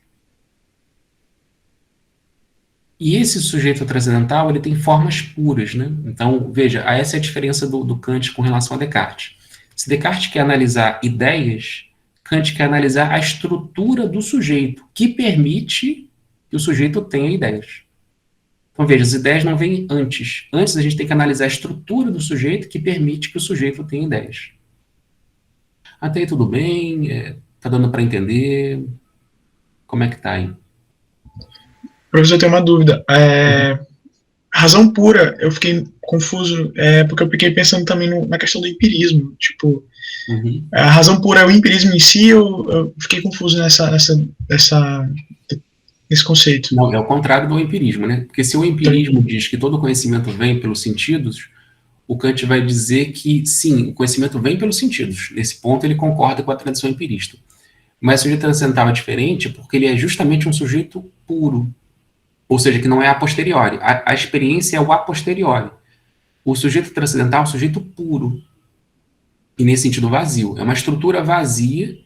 E esse sujeito transcendental, ele tem formas puras, né? Então, veja, essa é a diferença do Kant com relação a Descartes. Se Descartes quer analisar ideias, Kant quer analisar a estrutura do sujeito, que permite que o sujeito tenha ideias. Então, veja, as ideias não vêm antes. Antes, a gente tem que analisar a estrutura do sujeito que permite que o sujeito tenha ideias. Até aí tudo bem? Tá dando para entender? Como é que tá aí? Professor, eu tenho uma dúvida. Razão pura, eu fiquei confuso, porque eu fiquei pensando também na questão do empirismo. Tipo, a razão pura é o empirismo em si, eu fiquei confuso nesse conceito. Não, é o contrário do empirismo, né? Porque se o empirismo diz que todo conhecimento vem pelos sentidos, o Kant vai dizer que, sim, o conhecimento vem pelos sentidos. Nesse ponto, ele concorda com a tradição empirista. Mas o sujeito transcendental é diferente porque ele é justamente um sujeito puro. Ou seja, que não é a posteriori. A experiência é o a posteriori. O sujeito transcendental é um sujeito puro, e nesse sentido vazio. É uma estrutura vazia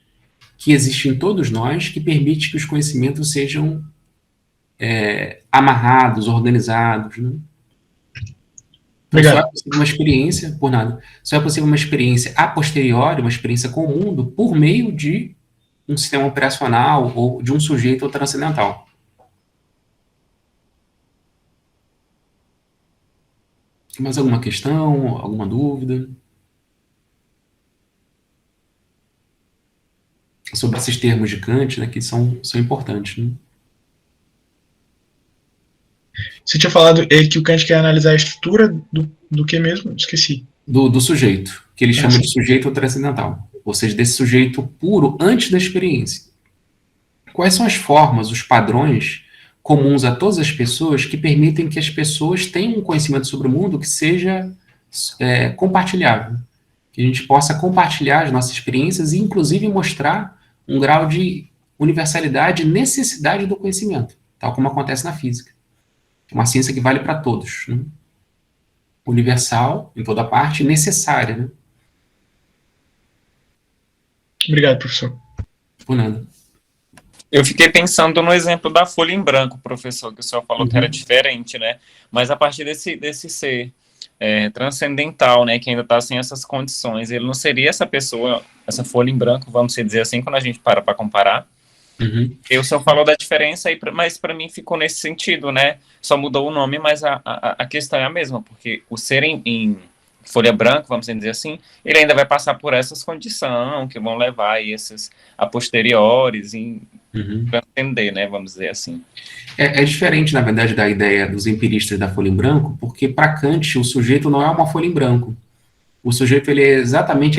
que existe em todos nós, que permite que os conhecimentos sejam amarrados, organizados, né? Então, só é possível uma experiência, por nada, só é possível uma experiência a posteriori, uma experiência com o mundo, por meio de um sistema operacional ou de um sujeito transcendental. Mais alguma questão, alguma dúvida? Sobre esses termos de Kant, né, que são importantes, né? Você tinha falado que o Kant quer analisar a estrutura do que mesmo? Esqueci. Do sujeito, que ele chama de sujeito transcendental. Ou seja, desse sujeito puro antes da experiência. Quais são as formas, os padrões comuns a todas as pessoas que permitem que as pessoas tenham um conhecimento sobre o mundo que seja compartilhável? Que a gente possa compartilhar as nossas experiências e, inclusive, mostrar um grau de universalidade e necessidade do conhecimento, tal como acontece na física. É uma ciência que vale para todos, né? Universal, em toda parte, necessária, né? Obrigado, professor. Por nada. Eu fiquei pensando no exemplo da folha em branco, professor, que o senhor falou que era diferente, né? Mas a partir desse ser transcendental, né, que ainda está sem essas condições, ele não seria essa pessoa, essa folha em branco, vamos dizer assim, quando a gente para comparar? E o senhor falou da diferença, mas para mim ficou nesse sentido, né? Só mudou o nome, mas a questão é a mesma, porque o ser em folha branca, vamos dizer assim, ele ainda vai passar por essas condições que vão levar esses a posteriores para entender, né, vamos dizer assim. É diferente, na verdade, da ideia dos empiristas da folha em branco, porque para Kant o sujeito não é uma folha em branco. O sujeito, ele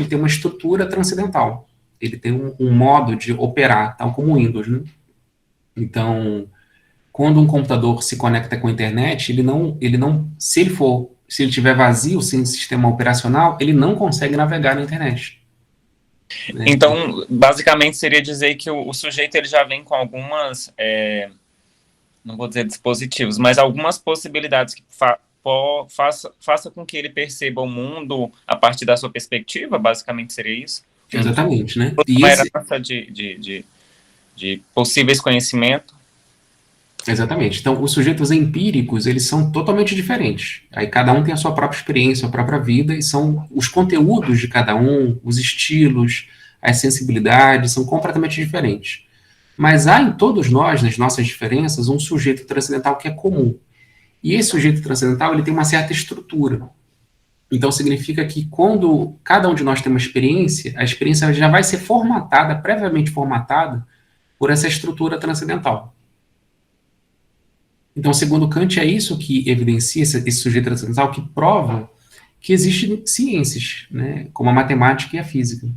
tem uma estrutura transcendental. Ele tem um modo de operar, tal como o Windows, né? Então, quando um computador se conecta com a internet, se ele estiver vazio, sem sistema operacional, ele não consegue navegar na internet. Né? Então, basicamente, seria dizer que o sujeito ele já vem com algumas, não vou dizer dispositivos, mas algumas possibilidades que faça com que ele perceba o mundo a partir da sua perspectiva, basicamente seria isso? Exatamente, né? Uma herança de possíveis conhecimentos. Exatamente. Então, os sujeitos empíricos, eles são totalmente diferentes. Aí cada um tem a sua própria experiência, a própria vida, e são os conteúdos de cada um, os estilos, as sensibilidades, são completamente diferentes. Mas há em todos nós, nas nossas diferenças, um sujeito transcendental que é comum. E esse sujeito transcendental, ele tem uma certa estrutura. Então, significa que quando cada um de nós tem uma experiência, a experiência já vai ser formatada, previamente formatada, por essa estrutura transcendental. Então, segundo Kant, é isso que evidencia esse sujeito transcendental, que prova que existem ciências, né, como a matemática e a física.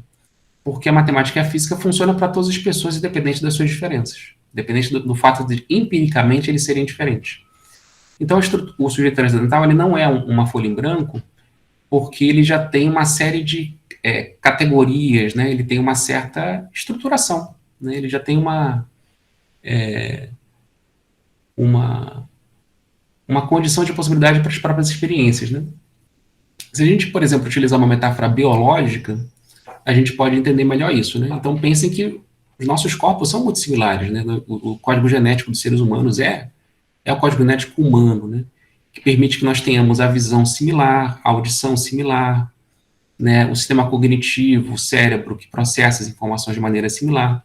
Porque a matemática e a física funcionam para todas as pessoas, independente das suas diferenças. Independente do fato de, empiricamente, eles serem diferentes. Então, o sujeito transcendental, ele não é uma folha em branco, porque ele já tem uma série de categorias, né? Ele tem uma certa estruturação, né? Ele já tem uma condição de possibilidade para as próprias experiências, né? Se a gente, por exemplo, utilizar uma metáfora biológica, a gente pode entender melhor isso, né? Então, pensem que os nossos corpos são muito similares, né? O código genético dos seres humanos é o código genético humano, né? Que permite que nós tenhamos a visão similar, a audição similar, né? O sistema cognitivo, o cérebro, que processa as informações de maneira similar.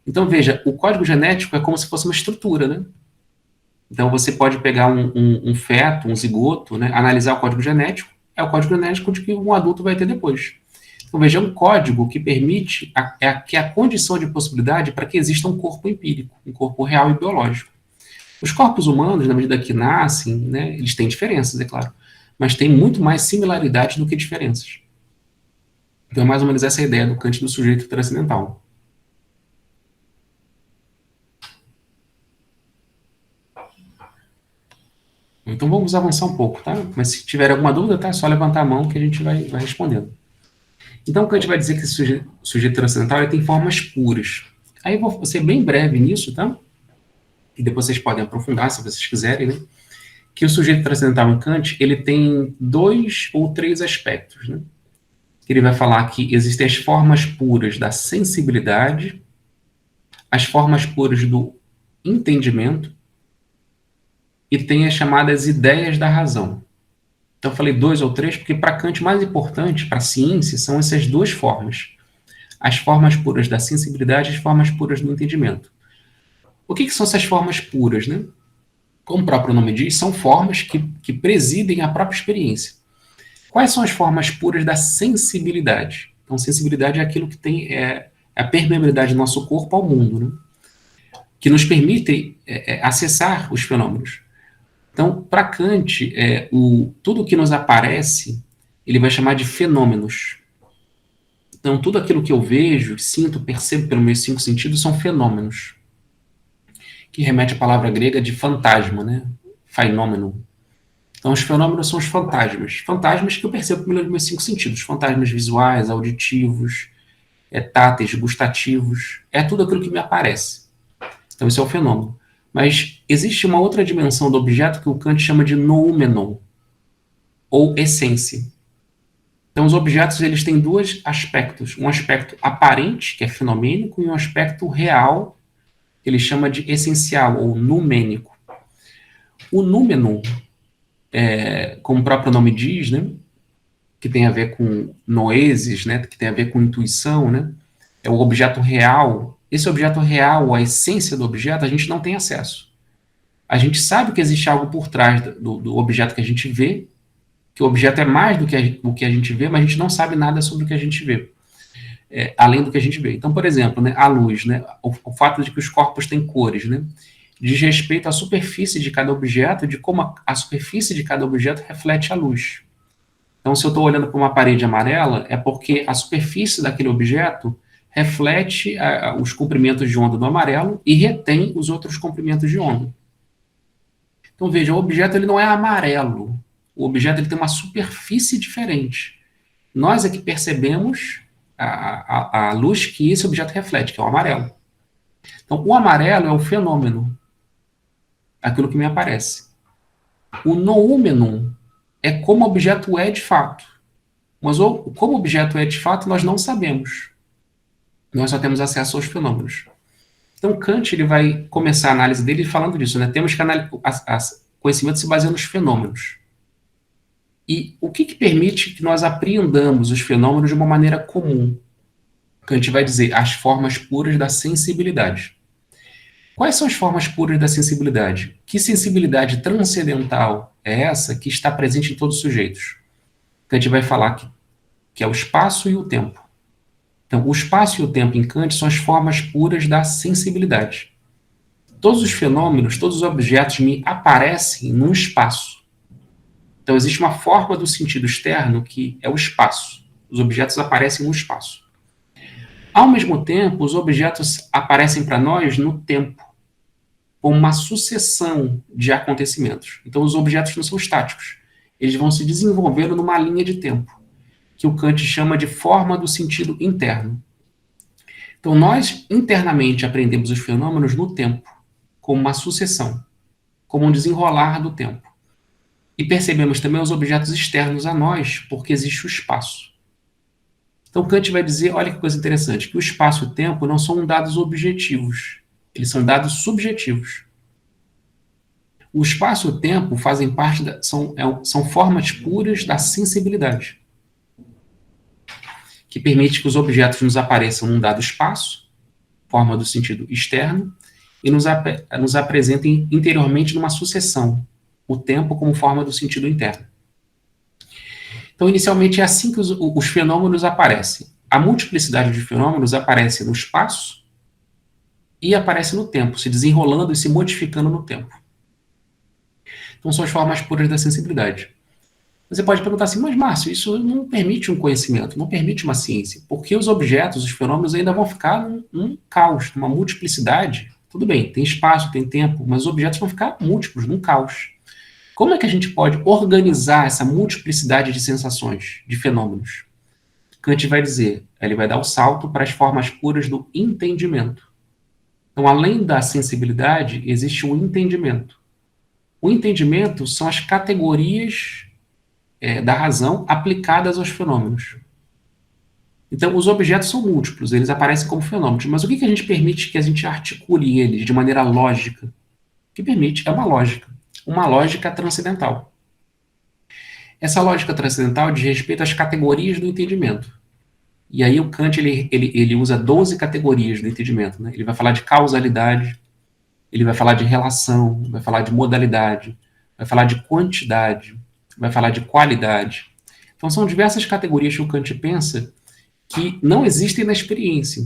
Então, veja, o código genético é como se fosse uma estrutura, né? Então, você pode pegar um feto, um zigoto, né? Analisar o código genético, é o código genético de que um adulto vai ter depois. Então, veja, é um código que permite que a condição de possibilidade para que exista um corpo empírico, um corpo real e biológico. Os corpos humanos, na medida que nascem, né, eles têm diferenças, é claro, mas têm muito mais similaridades do que diferenças. Então, é mais ou menos essa a ideia do Kant do sujeito transcendental. Então, vamos avançar um pouco, tá? Mas se tiver alguma dúvida, tá? É só levantar a mão que a gente vai respondendo. Então, Kant vai dizer que esse sujeito transcendental ele tem formas puras. Aí eu vou ser bem breve nisso, tá? E depois vocês podem aprofundar, se vocês quiserem, né? que o sujeito transcendental em Kant, ele tem 2 ou 3 aspectos, né? Ele vai falar que existem as formas puras da sensibilidade, as formas puras do entendimento, e tem as chamadas ideias da razão. Então eu falei 2 ou 3, porque para Kant o mais importante, para a ciência, são essas 2 formas. As formas puras da sensibilidade e as formas puras do entendimento. O que são essas formas puras, né? Como o próprio nome diz, são formas que presidem a própria experiência. Quais são as formas puras da sensibilidade? Então, sensibilidade é aquilo que tem a permeabilidade do nosso corpo ao mundo, né? Que nos permite acessar os fenômenos. Então, para Kant, tudo que nos aparece, ele vai chamar de fenômenos. Então, tudo aquilo que eu vejo, sinto, percebo pelos meus 5 sentidos são fenômenos, que remete à palavra grega de fantasma, né? Phenomenon. Então, os fenômenos são os fantasmas. Fantasmas que eu percebo pelos meus 5 sentidos. Fantasmas visuais, auditivos, táteis, gustativos. É tudo aquilo que me aparece. Então, isso é o fenômeno. Mas existe uma outra dimensão do objeto que o Kant chama de noumenon, ou essência. Então, os objetos eles têm 2 aspectos. Um aspecto aparente, que é fenomênico, e um aspecto real, que ele chama de essencial, ou numênico. O númenon, como o próprio nome diz, né, que tem a ver com noesis, né, que tem a ver com intuição, né, é o objeto real. Esse objeto real, a essência do objeto, a gente não tem acesso. A gente sabe que existe algo por trás do objeto que a gente vê, que o objeto é mais do que o que a gente vê, mas a gente não sabe nada sobre o que a gente vê, além do que a gente vê. Então, por exemplo, né, a luz, né, o fato de que os corpos têm cores, né, diz respeito à superfície de cada objeto, de como a superfície de cada objeto reflete a luz. Então, se eu estou olhando para uma parede amarela, é porque a superfície daquele objeto reflete os comprimentos de onda do amarelo e retém os outros comprimentos de onda. Então, veja, o objeto ele não é amarelo. O objeto ele tem uma superfície diferente. Nós é que percebemos a luz que esse objeto reflete, que é o amarelo. Então, o amarelo é o fenômeno, aquilo que me aparece. O noúmenon é como o objeto é de fato. Mas como o objeto é de fato, nós não sabemos. Nós só temos acesso aos fenômenos. Então, Kant ele vai começar a análise dele falando disso, né? Temos que conhecimento se baseia nos fenômenos. E o que permite que nós apreendamos os fenômenos de uma maneira comum? Kant vai dizer as formas puras da sensibilidade. Quais são as formas puras da sensibilidade? Que sensibilidade transcendental é essa que está presente em todos os sujeitos? Kant vai falar que é o espaço e o tempo. Então, o espaço e o tempo em Kant são as formas puras da sensibilidade. Todos os fenômenos, todos os objetos me aparecem num espaço. Então, existe uma forma do sentido externo que é o espaço. Os objetos aparecem no espaço. Ao mesmo tempo, os objetos aparecem para nós no tempo, como uma sucessão de acontecimentos. Então, os objetos não são estáticos. Eles vão se desenvolvendo numa linha de tempo, que o Kant chama de forma do sentido interno. Então, nós internamente aprendemos os fenômenos no tempo, como uma sucessão, como um desenrolar do tempo. E percebemos também os objetos externos a nós, porque existe o espaço. Então, Kant vai dizer, olha que coisa interessante, que o espaço e o tempo não são dados objetivos, eles são dados subjetivos. O espaço e o tempo fazem parte são formas puras da sensibilidade, que permite que os objetos nos apareçam num dado espaço, forma do sentido externo, e nos apresentem interiormente numa sucessão, o tempo como forma do sentido interno. Então, inicialmente, é assim que os fenômenos aparecem. A multiplicidade de fenômenos aparece no espaço e aparece no tempo, se desenrolando e se modificando no tempo. Então, são as formas puras da sensibilidade. Você pode perguntar assim, mas Márcio, isso não permite um conhecimento, não permite uma ciência, porque os objetos, os fenômenos ainda vão ficar num caos, numa multiplicidade. Tudo bem, tem espaço, tem tempo, mas os objetos vão ficar múltiplos, num caos. Como é que a gente pode organizar essa multiplicidade de sensações, de fenômenos? Kant vai dizer, ele vai dar o salto para as formas puras do entendimento. Então, além da sensibilidade, existe o entendimento. O entendimento são as categorias da razão aplicadas aos fenômenos. Então, os objetos são múltiplos, eles aparecem como fenômenos, mas o que a gente permite que a gente articule eles de maneira lógica? O que permite é uma lógica transcendental. Essa lógica transcendental diz respeito às categorias do entendimento. E aí o Kant ele usa 12 categorias do entendimento, né? Ele vai falar de causalidade, ele vai falar de relação, vai falar de modalidade, vai falar de quantidade, vai falar de qualidade. Então são diversas categorias que o Kant pensa que não existem na experiência.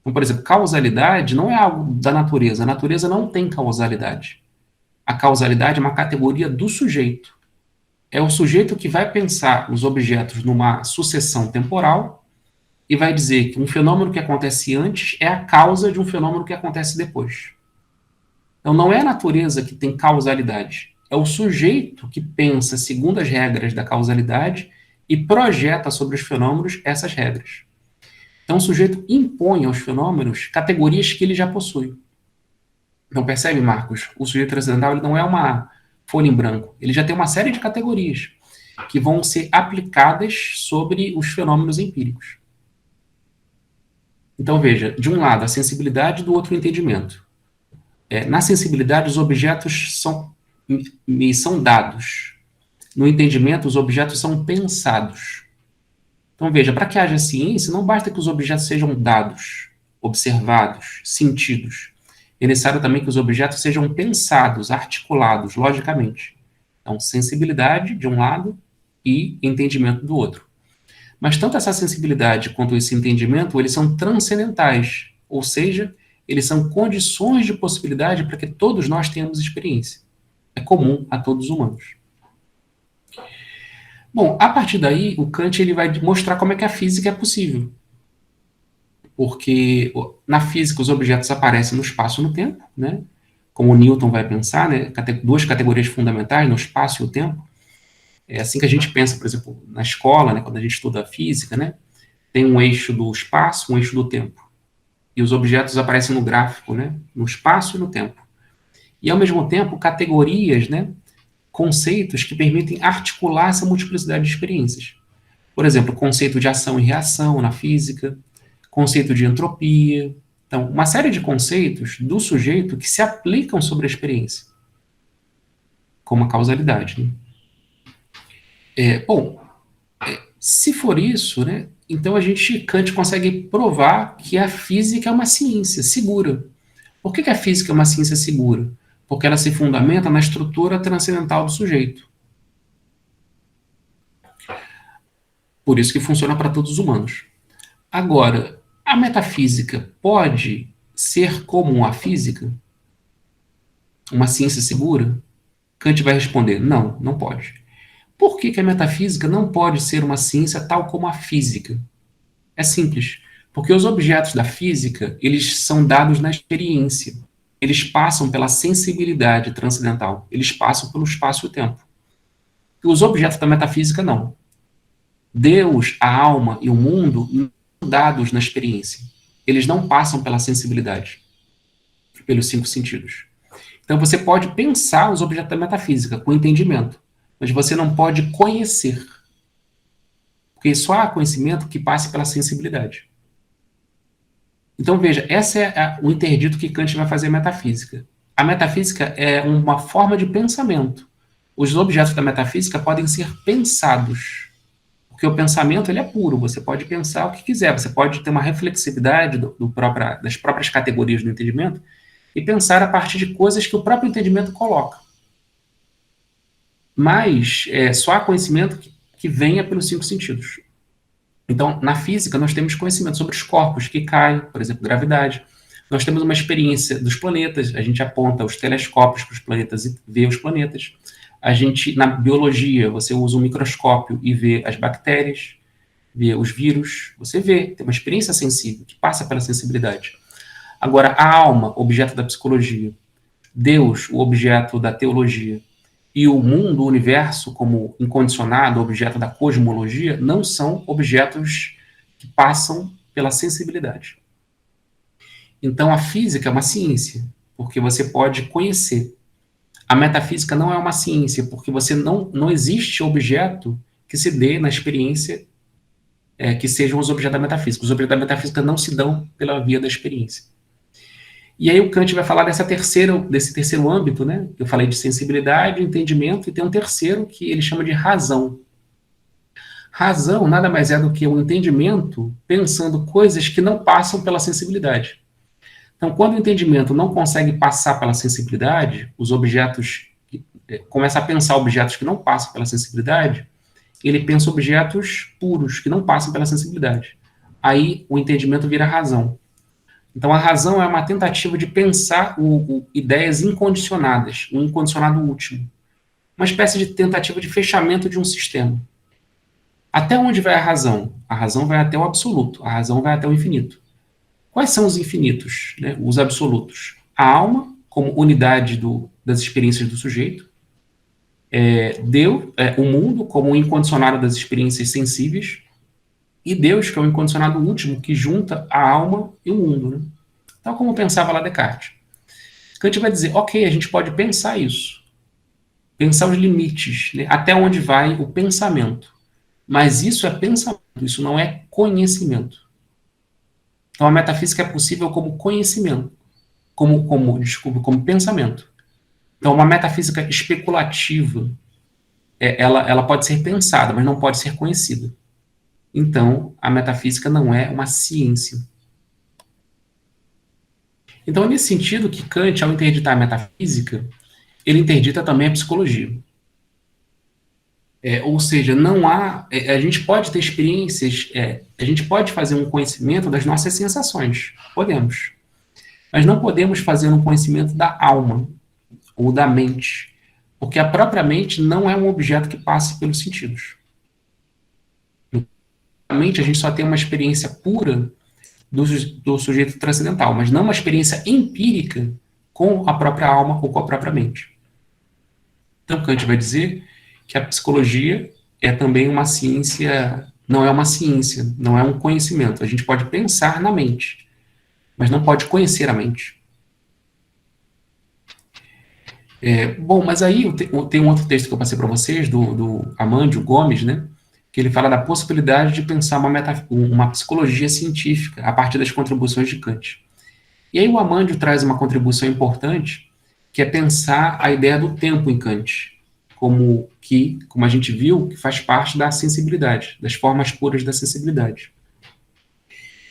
Então, por exemplo, causalidade não é algo da natureza. A natureza não tem causalidade. A causalidade é uma categoria do sujeito. É o sujeito que vai pensar os objetos numa sucessão temporal e vai dizer que um fenômeno que acontece antes é a causa de um fenômeno que acontece depois. Então, não é a natureza que tem causalidade. É o sujeito que pensa segundo as regras da causalidade e projeta sobre os fenômenos essas regras. Então, o sujeito impõe aos fenômenos categorias que ele já possui. Então, percebe, Marcos? O sujeito transcendental ele não é uma folha em branco. Ele já tem uma série de categorias que vão ser aplicadas sobre os fenômenos empíricos. Então, veja, de um lado, a sensibilidade, do outro, o entendimento. Na sensibilidade, os objetos são dados. No entendimento, os objetos são pensados. Então, veja, para que haja ciência, não basta que os objetos sejam dados, observados, sentidos. É necessário também que os objetos sejam pensados, articulados, logicamente. Então, sensibilidade, de um lado, e entendimento do outro. Mas tanto essa sensibilidade quanto esse entendimento, eles são transcendentais, ou seja, eles são condições de possibilidade para que todos nós tenhamos experiência. É comum a todos os humanos. Bom, a partir daí, o Kant ele vai mostrar como é que a física é possível. Porque na física os objetos aparecem no espaço e no tempo, né? Como o Newton vai pensar, né? Duas categorias fundamentais, no espaço e o tempo. É assim que a gente pensa, por exemplo, na escola, né? Quando a gente estuda física, né? Tem um eixo do espaço, um eixo do tempo. E os objetos aparecem no gráfico, né? No espaço e no tempo. E, ao mesmo tempo, categorias, né? Conceitos que permitem articular essa multiplicidade de experiências. Por exemplo, o conceito de ação e reação na física, conceito de entropia. Então, uma série de conceitos do sujeito que se aplicam sobre a experiência, como a causalidade. Né? Se for isso, né, então Kant consegue provar que a física é uma ciência segura. Por que a física é uma ciência segura? Porque ela se fundamenta na estrutura transcendental do sujeito. Por isso que funciona para todos os humanos. Agora, a metafísica pode ser comum à física? Uma ciência segura? Kant vai responder, não, não pode. Por que a metafísica não pode ser uma ciência tal como a física? É simples, porque os objetos da física, eles são dados na experiência. Eles passam pela sensibilidade transcendental. Eles passam pelo espaço e o tempo. E os objetos da metafísica, não. Deus, a alma e o mundo não são dados na experiência. Eles não passam pela sensibilidade, pelos 5 sentidos. Então, você pode pensar os objetos da metafísica com entendimento, mas você não pode conhecer. Porque só há conhecimento que passe pela sensibilidade. Então, veja, esse é o interdito que Kant vai fazer à metafísica. A metafísica é uma forma de pensamento. Os objetos da metafísica podem ser pensados. Porque o pensamento ele é puro, você pode pensar o que quiser, você pode ter uma reflexividade das próprias categorias do entendimento e pensar a partir de coisas que o próprio entendimento coloca. Mas só há conhecimento que venha pelos 5 sentidos. Então, na física, nós temos conhecimento sobre os corpos que caem, por exemplo, gravidade. Nós temos uma experiência dos planetas, a gente aponta os telescópios para os planetas e vê os planetas. Na biologia, você usa um microscópio e vê as bactérias, vê os vírus, você tem uma experiência sensível, que passa pela sensibilidade. Agora, a alma, objeto da psicologia, Deus, o objeto da teologia, e o mundo, o universo, como incondicionado, objeto da cosmologia, não são objetos que passam pela sensibilidade. Então, a física é uma ciência, porque você pode conhecer. a metafísica não é uma ciência, porque não existe objeto que se dê na experiência que sejam os objetos da metafísica. Os objetos da metafísica não se dão pela via da experiência. E aí o Kant vai falar desse terceiro âmbito, né? Eu falei de sensibilidade, entendimento, e tem um terceiro que ele chama de razão. Razão nada mais é do que o entendimento pensando coisas que não passam pela sensibilidade. Então, quando o entendimento não consegue passar pela sensibilidade, os objetos, começa a pensar objetos que não passam pela sensibilidade, ele pensa objetos puros, que não passam pela sensibilidade. Aí o entendimento vira razão. Então, a razão é uma tentativa de pensar ideias incondicionadas, um incondicionado último. Uma espécie de tentativa de fechamento de um sistema. Até onde vai a razão? A razão vai até o absoluto, a razão vai até o infinito. Quais são os infinitos, né, os absolutos? A alma, como unidade das experiências do sujeito. Deus, o mundo, como o incondicionado das experiências sensíveis. E Deus, que é o incondicionado último, que junta a alma e o mundo. Né? Então, como pensava lá Descartes. Kant vai dizer, ok, a gente pode pensar isso. Pensar os limites, né? Até onde vai o pensamento. Mas isso é pensamento, isso não é conhecimento. Então, a metafísica é possível como conhecimento, como pensamento. Então, uma metafísica especulativa, ela pode ser pensada, mas não pode ser conhecida. Então, a metafísica não é uma ciência. Então, é nesse sentido que Kant, ao interditar a metafísica, ele interdita também a psicologia. Ou seja, não há... a gente pode ter experiências, a gente pode fazer um conhecimento das nossas sensações. Podemos. Mas não podemos fazer um conhecimento da alma ou da mente. Porque a própria mente não é um objeto que passe pelos sentidos. A gente só tem uma experiência pura do sujeito transcendental, mas não uma experiência empírica com a própria alma ou com a própria mente. Então, Kant vai dizer que a psicologia é também uma ciência, não é uma ciência, não é um conhecimento. A gente pode pensar na mente, mas não pode conhecer a mente. Bom, mas aí tem um outro texto que eu passei para vocês, do Amândio Gomes, né? Que ele fala da possibilidade de pensar uma psicologia científica a partir das contribuições de Kant. E aí o Amândio traz uma contribuição importante, que é pensar a ideia do tempo em Kant, como a gente viu, que faz parte da sensibilidade, das formas puras da sensibilidade.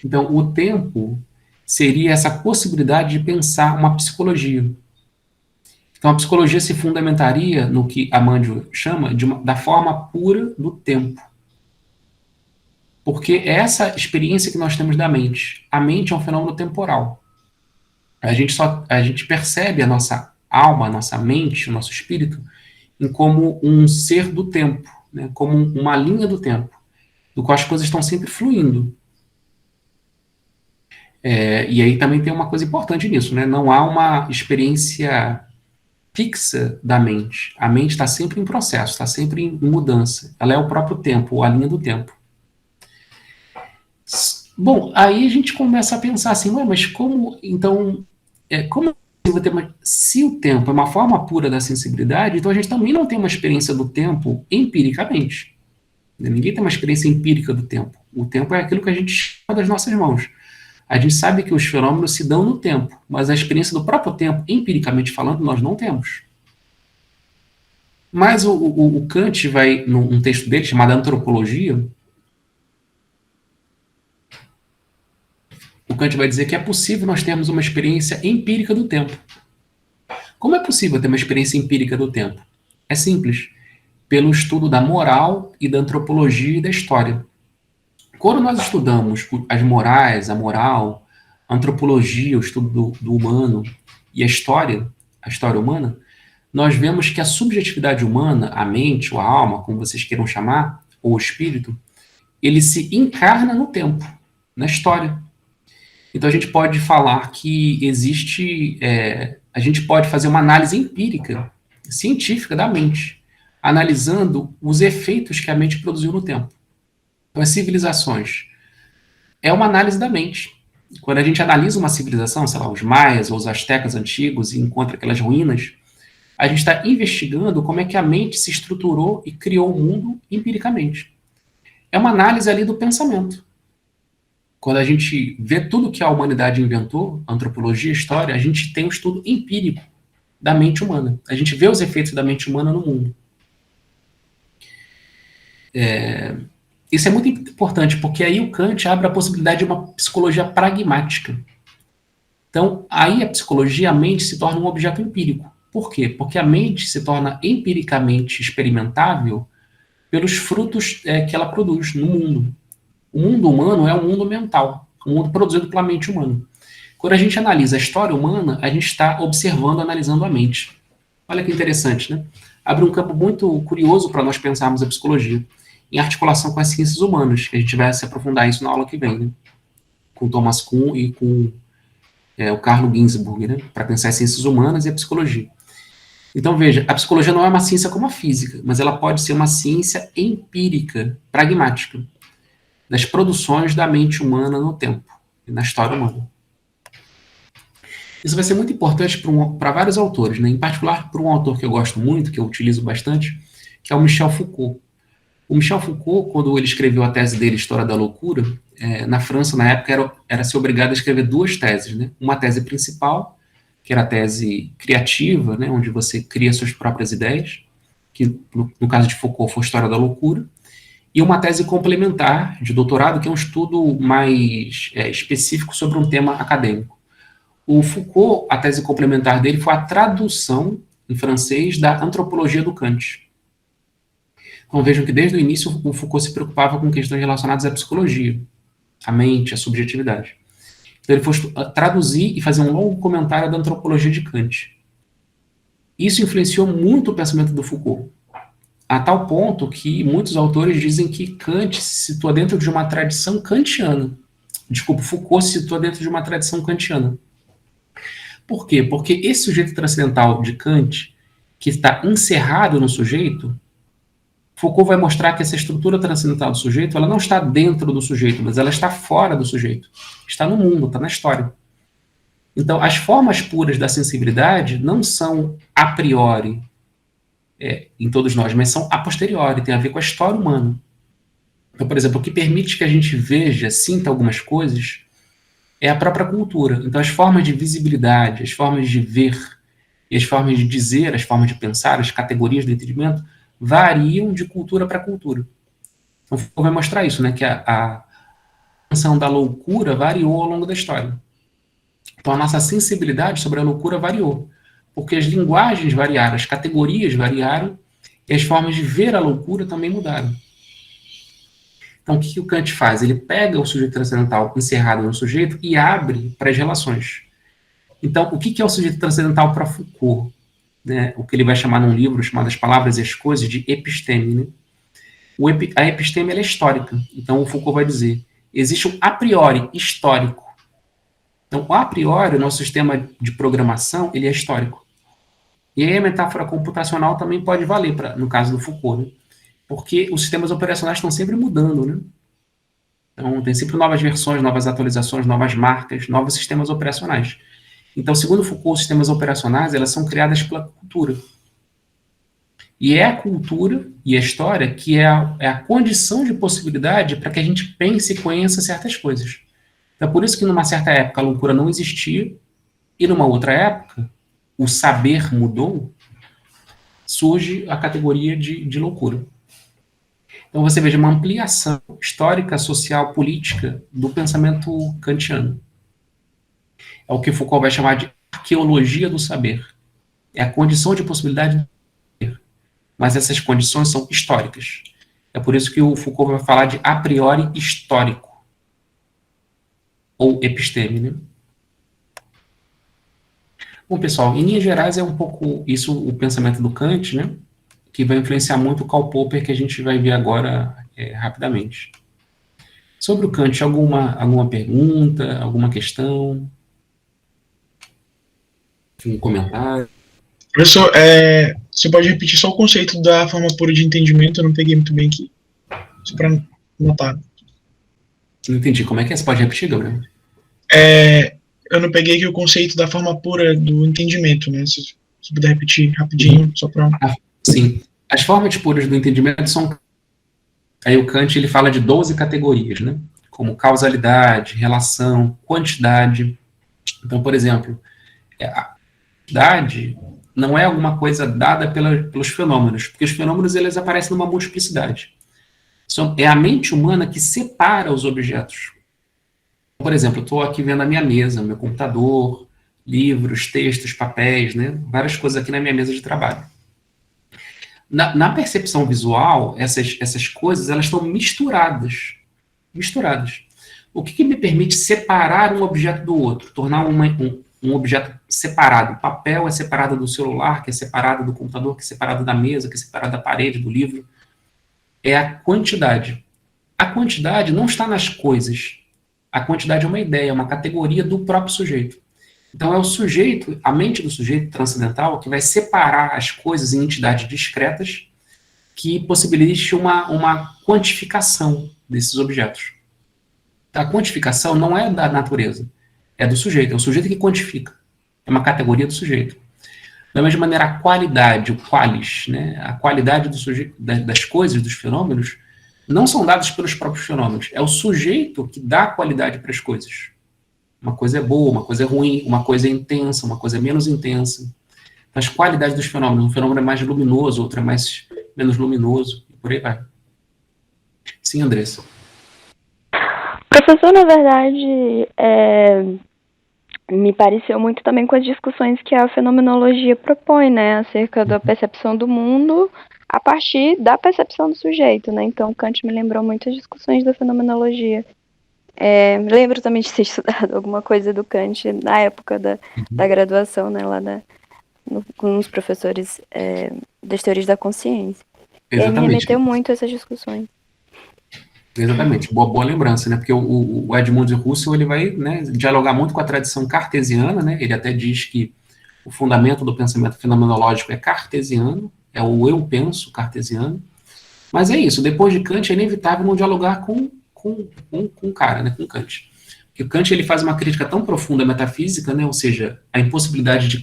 Então, o tempo seria essa possibilidade de pensar uma psicologia. Então, a psicologia se fundamentaria no que Amândio chama da forma pura do tempo. Porque é essa experiência que nós temos da mente. A mente é um fenômeno temporal. A gente percebe a nossa alma, a nossa mente, o nosso espírito, como um ser do tempo, né? Como uma linha do tempo, do qual as coisas estão sempre fluindo. E aí também tem uma coisa importante nisso, né? Não há uma experiência fixa da mente. A mente está sempre em processo, está sempre em mudança. Ela é o próprio tempo, ou a linha do tempo. Bom, aí a gente começa a pensar assim, mas como, então, se o tempo é uma forma pura da sensibilidade, então a gente também não tem uma experiência do tempo empiricamente. Ninguém tem uma experiência empírica do tempo. O tempo é aquilo que a gente chama das nossas mãos. A gente sabe que os fenômenos se dão no tempo, mas a experiência do próprio tempo, empiricamente falando, nós não temos. Mas o Kant vai, num texto dele chamado Antropologia, o Kant vai dizer que é possível nós termos uma experiência empírica do tempo. Como é possível ter uma experiência empírica do tempo? É simples. Pelo estudo da moral e da antropologia e da história. Quando nós estudamos as morais, a moral, a antropologia, o estudo do humano e a história humana, nós vemos que a subjetividade humana, a mente ou a alma, como vocês queiram chamar, ou o espírito, ele se encarna no tempo, na história. Então a gente pode falar que existe, a gente pode fazer uma análise empírica, científica da mente, analisando os efeitos que a mente produziu no tempo. Então as civilizações é uma análise da mente. Quando a gente analisa uma civilização, sei lá, os maias ou os astecas antigos e encontra aquelas ruínas, a gente está investigando como é que a mente se estruturou e criou o mundo empiricamente. É uma análise ali do pensamento. Quando a gente vê tudo que a humanidade inventou, antropologia, história, a gente tem um estudo empírico da mente humana. A gente vê os efeitos da mente humana no mundo. Isso é muito importante, porque aí o Kant abre a possibilidade de uma psicologia pragmática. Então, aí a psicologia, a mente, se torna um objeto empírico. Por quê? Porque a mente se torna empiricamente experimentável pelos frutos que ela produz no mundo. O mundo humano é um mundo mental, um mundo produzido pela mente humana. Quando a gente analisa a história humana, a gente está observando, analisando a mente. Olha que interessante, né? Abre um campo muito curioso para nós pensarmos a psicologia, em articulação com as ciências humanas, que a gente vai se aprofundar isso na aula que vem, né? Com Thomas Kuhn e com o Carlo Ginzburg, né? Para pensar as ciências humanas e a psicologia. Então, veja, a psicologia não é uma ciência como a física, mas ela pode ser uma ciência empírica, pragmática, das produções da mente humana no tempo, e na história humana. Isso vai ser muito importante para vários autores, né? Em particular para um autor que eu gosto muito, que eu utilizo bastante, que é o Michel Foucault. O Michel Foucault, quando ele escreveu a tese dele, História da Loucura, na França, na época, era-se obrigado a escrever duas teses, né? Uma tese principal, que era a tese criativa, né? Onde você cria suas próprias ideias, que no caso de Foucault foi História da Loucura, e uma tese complementar de doutorado, que é um estudo mais específico sobre um tema acadêmico. O Foucault, a tese complementar dele foi a tradução em francês da Antropologia do Kant. Então vejam que desde o início o Foucault se preocupava com questões relacionadas à psicologia, à mente, à subjetividade. Então ele foi traduzir e fazer um longo comentário da Antropologia de Kant. Isso influenciou muito o pensamento do Foucault, a tal ponto que muitos autores dizem que Kant se situa dentro de uma tradição kantiana. Desculpa, Foucault se situa dentro de uma tradição kantiana. Por quê? Porque esse sujeito transcendental de Kant, que está encerrado no sujeito, Foucault vai mostrar que essa estrutura transcendental do sujeito, ela não está dentro do sujeito, mas ela está fora do sujeito. Está no mundo, está na história. Então, as formas puras da sensibilidade não são a priori em todos nós, mas são a posteriori, tem a ver com a história humana. Então, por exemplo, o que permite que a gente veja, sinta algumas coisas, é a própria cultura. Então, as formas de visibilidade, as formas de ver, e as formas de dizer, as formas de pensar, as categorias do entendimento, variam de cultura para cultura. Então, Foucault vai mostrar isso, né, que a noção da loucura variou ao longo da história. Então, a nossa sensibilidade sobre a loucura variou, porque as linguagens variaram, as categorias variaram, e as formas de ver a loucura também mudaram. Então, o que o Kant faz? Ele pega o sujeito transcendental encerrado no sujeito e abre para as relações. Então, o que é o sujeito transcendental para Foucault? Né? O que ele vai chamar num livro chamado As Palavras e as Coisas, de episteme. Né? A episteme ela é histórica. Então, o Foucault vai dizer, existe um a priori histórico. Então, a priori, o nosso sistema de programação, ele é histórico. E aí a metáfora computacional também pode valer, no caso do Foucault, né? Porque os sistemas operacionais estão sempre mudando, né? Então, tem sempre novas versões, novas atualizações, novas marcas, novos sistemas operacionais. Então, segundo Foucault, os sistemas operacionais, elas são criadas pela cultura. E é a cultura e a história que é a condição de possibilidade para que a gente pense e conheça certas coisas. Então, por isso que numa certa época a loucura não existia, e numa outra época, o saber mudou, surge a categoria de loucura. Então você veja uma ampliação histórica, social, política do pensamento kantiano. É o que Foucault vai chamar de arqueologia do saber. É a condição de possibilidade do saber. Mas essas condições são históricas. É por isso que o Foucault vai falar de a priori histórico. Ou episteme, né? Bom, pessoal, em linhas gerais é um pouco isso o pensamento do Kant, né? Que vai influenciar muito o Karl Popper, que a gente vai ver agora rapidamente. Sobre o Kant, alguma pergunta, alguma questão? Um comentário? Professor, você pode repetir só o conceito da forma pura de entendimento? Eu não peguei muito bem aqui. Só para notar. Não entendi. Como é que é? Você pode repetir, Gabriel? Eu não peguei aqui o conceito da forma pura do entendimento, né? Você Se puder repetir rapidinho, só para... Sim. As formas puras do entendimento são... Aí o Kant, ele fala de 12 categorias, né? Como causalidade, relação, quantidade. Então, por exemplo, a quantidade não é alguma coisa dada pelos fenômenos, porque os fenômenos, eles aparecem numa multiplicidade. É a mente humana que separa os objetos. Por exemplo, eu estou aqui vendo a minha mesa, meu computador, livros, textos, papéis, né? Várias coisas aqui na minha mesa de trabalho. Na percepção visual, essas coisas, elas estão misturadas. O que me permite separar um objeto do outro, tornar um objeto separado? O papel é separado do celular, que é separado do computador, que é separado da mesa, que é separado da parede, do livro. É a quantidade. A quantidade não está nas coisas. A quantidade é uma ideia, é uma categoria do próprio sujeito. Então é o sujeito, a mente do sujeito transcendental, que vai separar as coisas em entidades discretas que possibilite uma quantificação desses objetos. A quantificação não é da natureza, é do sujeito, é o sujeito que quantifica. É uma categoria do sujeito. Da mesma maneira, a qualidade, o qualis, né, a qualidade do sujeito, das coisas, dos fenômenos, não são dados pelos próprios fenômenos. É o sujeito que dá qualidade para as coisas. Uma coisa é boa, uma coisa é ruim, uma coisa é intensa, uma coisa é menos intensa. As qualidades dos fenômenos. Um fenômeno é mais luminoso, outro é menos luminoso, e por aí vai. Sim, Andressa. Professor, na verdade, me pareceu muito também com as discussões que a fenomenologia propõe, né, acerca da percepção do mundo a partir da percepção do sujeito, né? Então, Kant me lembrou muito as discussões da fenomenologia. Me lembro também de ter estudado alguma coisa do Kant na época da graduação, né, lá com os professores das teorias da consciência. Exatamente. E aí me remeteu muito a essas discussões. Exatamente, boa lembrança, né? Porque o Edmund Husserl, ele vai, né, dialogar muito com a tradição cartesiana, né? Ele até diz que o fundamento do pensamento fenomenológico é cartesiano, é o eu penso cartesiano. Mas é isso, depois de Kant é inevitável não dialogar com o cara, né, com Kant. Porque o Kant, ele faz uma crítica tão profunda à metafísica, né, ou seja, a impossibilidade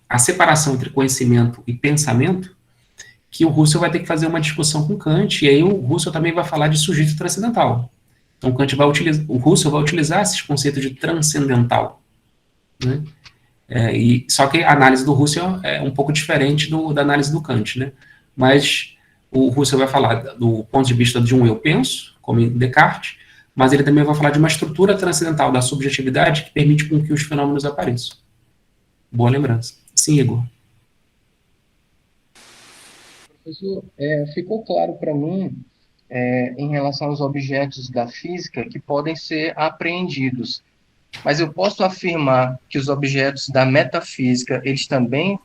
a separação entre conhecimento e pensamento, que o Husserl vai ter que fazer uma discussão com Kant, e aí o Husserl também vai falar de sujeito transcendental. Então o Husserl vai utilizar esses conceitos de transcendental, né? Só que a análise do Husserl é um pouco diferente da análise do Kant, né? Mas o Husserl vai falar do ponto de vista de um eu penso, como em Descartes, mas ele também vai falar de uma estrutura transcendental da subjetividade que permite com que os fenômenos apareçam. Boa lembrança. Sim, Igor. Professor, ficou claro para mim, em relação aos objetos da física, que podem ser apreendidos. Mas eu posso afirmar que os objetos da metafísica, eles também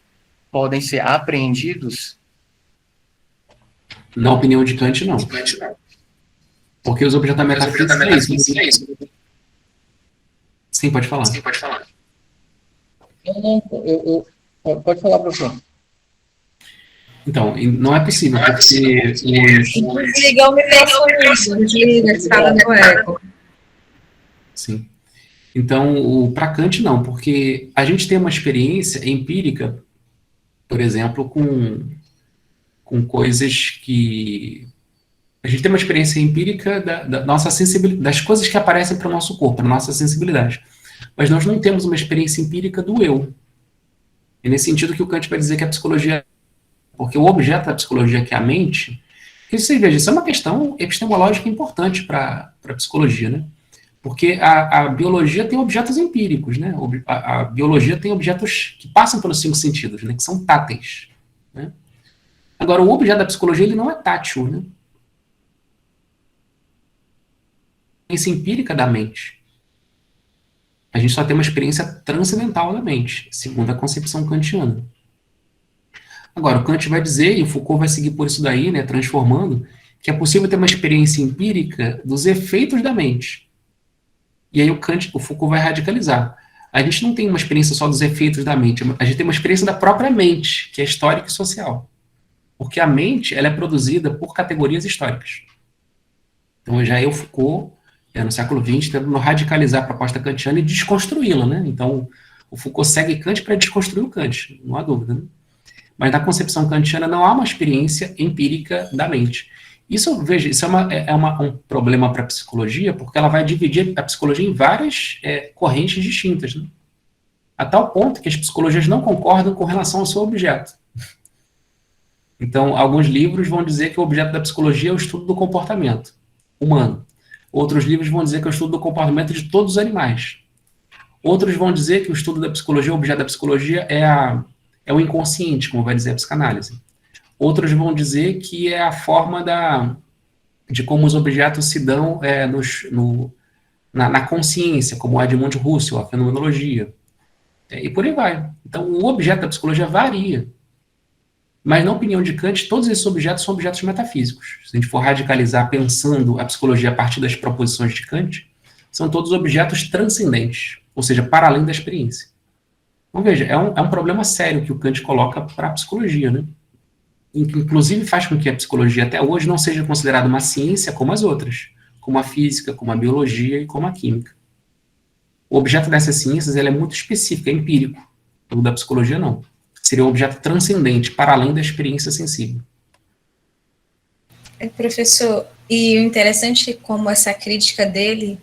podem ser apreendidos? Na opinião de Kant, não. Porque os objetos da metafísica é isso. Sim, pode falar. Pode falar, professor. Então, não é possível, porque... Desliga o microfone, desliga, que está dando eco. Sim. Então, para Kant, não, porque a gente tem uma experiência empírica, por exemplo, com coisas que... A gente tem uma experiência empírica da nossa sensibilidade, das coisas que aparecem para o nosso corpo, da nossa sensibilidade. Mas nós não temos uma experiência empírica do eu. É nesse sentido que o Kant vai dizer que a psicologia... Porque o objeto da psicologia, que é a mente... Porque você veja, isso é uma questão epistemológica importante para a psicologia, né? Porque a biologia tem objetos empíricos, né? A biologia tem objetos que passam pelos 5 sentidos, né? Que são táteis, né? Agora, o objeto da psicologia, ele não é tátil, né? A experiência empírica da mente. A gente só tem uma experiência transcendental da mente, segundo a concepção kantiana. Agora, o Kant vai dizer, e o Foucault vai seguir por isso daí, né, transformando, que é possível ter uma experiência empírica dos efeitos da mente. E aí o Foucault vai radicalizar. A gente não tem uma experiência só dos efeitos da mente, a gente tem uma experiência da própria mente, que é histórica e social. Porque a mente, ela é produzida por categorias históricas. Então, já o Foucault, no século XX, tentando radicalizar a proposta kantiana e desconstruí-la, né? Então, O Foucault segue Kant para desconstruir o Kant, não há dúvida, né? Mas na concepção kantiana não há uma experiência empírica da mente. Isso, veja, isso um problema para a psicologia, porque ela vai dividir a psicologia em várias correntes distintas, né? A tal ponto que as psicologias não concordam com relação ao seu objeto. Então, alguns livros vão dizer que o objeto da psicologia é o estudo do comportamento humano. Outros livros vão dizer que é o estudo do comportamento de todos os animais. Outros vão dizer que o estudo da psicologia, o objeto da psicologia é o inconsciente, como vai dizer a psicanálise. Outros vão dizer que é a forma de como os objetos se dão na consciência, como o Edmund Husserl, a fenomenologia. E por aí vai. Então, o objeto da psicologia varia. Mas, na opinião de Kant, todos esses objetos são objetos metafísicos. Se a gente for radicalizar pensando a psicologia a partir das proposições de Kant, são todos objetos transcendentes, ou seja, para além da experiência. Então, veja, é um problema sério que o Kant coloca para a psicologia, né? Inclusive faz com que a psicologia até hoje não seja considerada uma ciência como as outras, como a física, como a biologia e como a química. O objeto dessas ciências é muito específico, é empírico. O da psicologia não. Seria um objeto transcendente, para além da experiência sensível. Professor, e o interessante é como essa crítica dele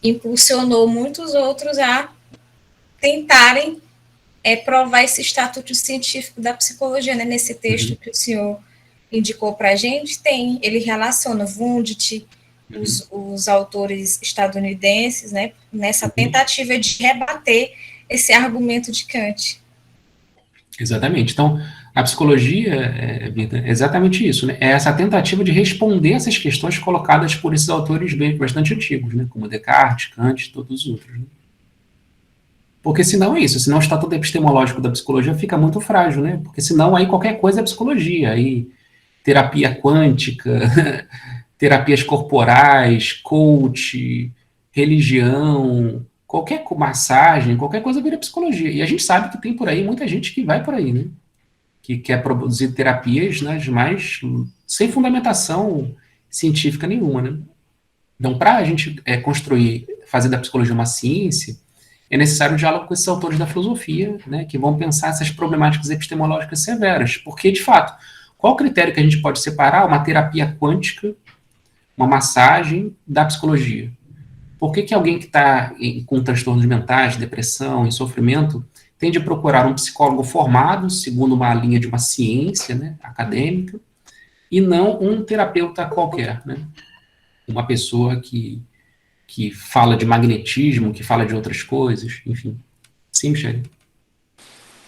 impulsionou muitos outros a tentarem provar esse estatuto científico da psicologia, né? Nesse texto que o senhor indicou para a gente, ele relaciona Wundt, os autores estadunidenses, né, nessa tentativa de rebater esse argumento de Kant. Exatamente. Então, a psicologia, Vida, é exatamente isso, né? É essa tentativa de responder essas questões colocadas por esses autores bastante antigos, né? Como Descartes, Kant, todos os outros, né? Porque senão é isso, senão o estatuto epistemológico da psicologia fica muito frágil, né? Porque senão aí qualquer coisa é psicologia, aí terapia quântica, terapias corporais, coach, religião, qualquer massagem, qualquer coisa vira psicologia. E a gente sabe que tem por aí muita gente que vai por aí, né? Que quer produzir terapias, né, mais sem fundamentação científica nenhuma, né? Então, para a gente fazer da psicologia uma ciência, é necessário o diálogo com esses autores da filosofia, né, que vão pensar essas problemáticas epistemológicas severas. Porque, de fato, qual o critério que a gente pode separar uma terapia quântica, uma massagem, da psicologia? Por que alguém que está com transtornos mentais, depressão, em sofrimento, tem de procurar um psicólogo formado, segundo uma linha de uma ciência, né, acadêmica, e não um terapeuta qualquer, né? Uma pessoa que fala de magnetismo, que fala de outras coisas, enfim. Sim, Michele.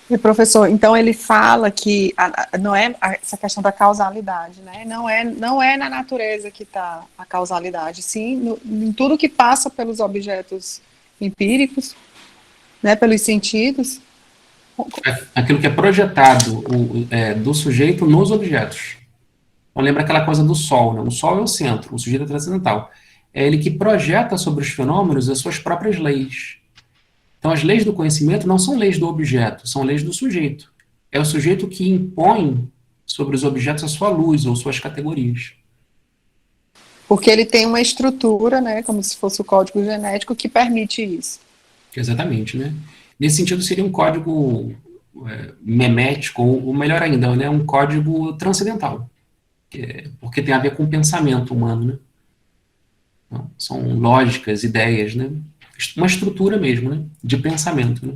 E, professor, então ele fala que não é essa questão da causalidade, né? Não é na natureza que está a causalidade, sim em tudo que passa pelos objetos empíricos, né, pelos sentidos. Aquilo que é projetado do sujeito nos objetos. Então lembra aquela coisa do Sol, né? O Sol é o centro, o sujeito é transcendental. É ele que projeta sobre os fenômenos as suas próprias leis. Então, as leis do conhecimento não são leis do objeto, são leis do sujeito. É o sujeito que impõe sobre os objetos a sua luz ou suas categorias. Porque ele tem uma estrutura, né, como se fosse o código genético, que permite isso. Exatamente, né? Nesse sentido, seria um código memético, ou melhor ainda, né, um código transcendental. Porque tem a ver com o pensamento humano, né? Então, são lógicas, ideias, né? Uma estrutura mesmo, né? De pensamento, né?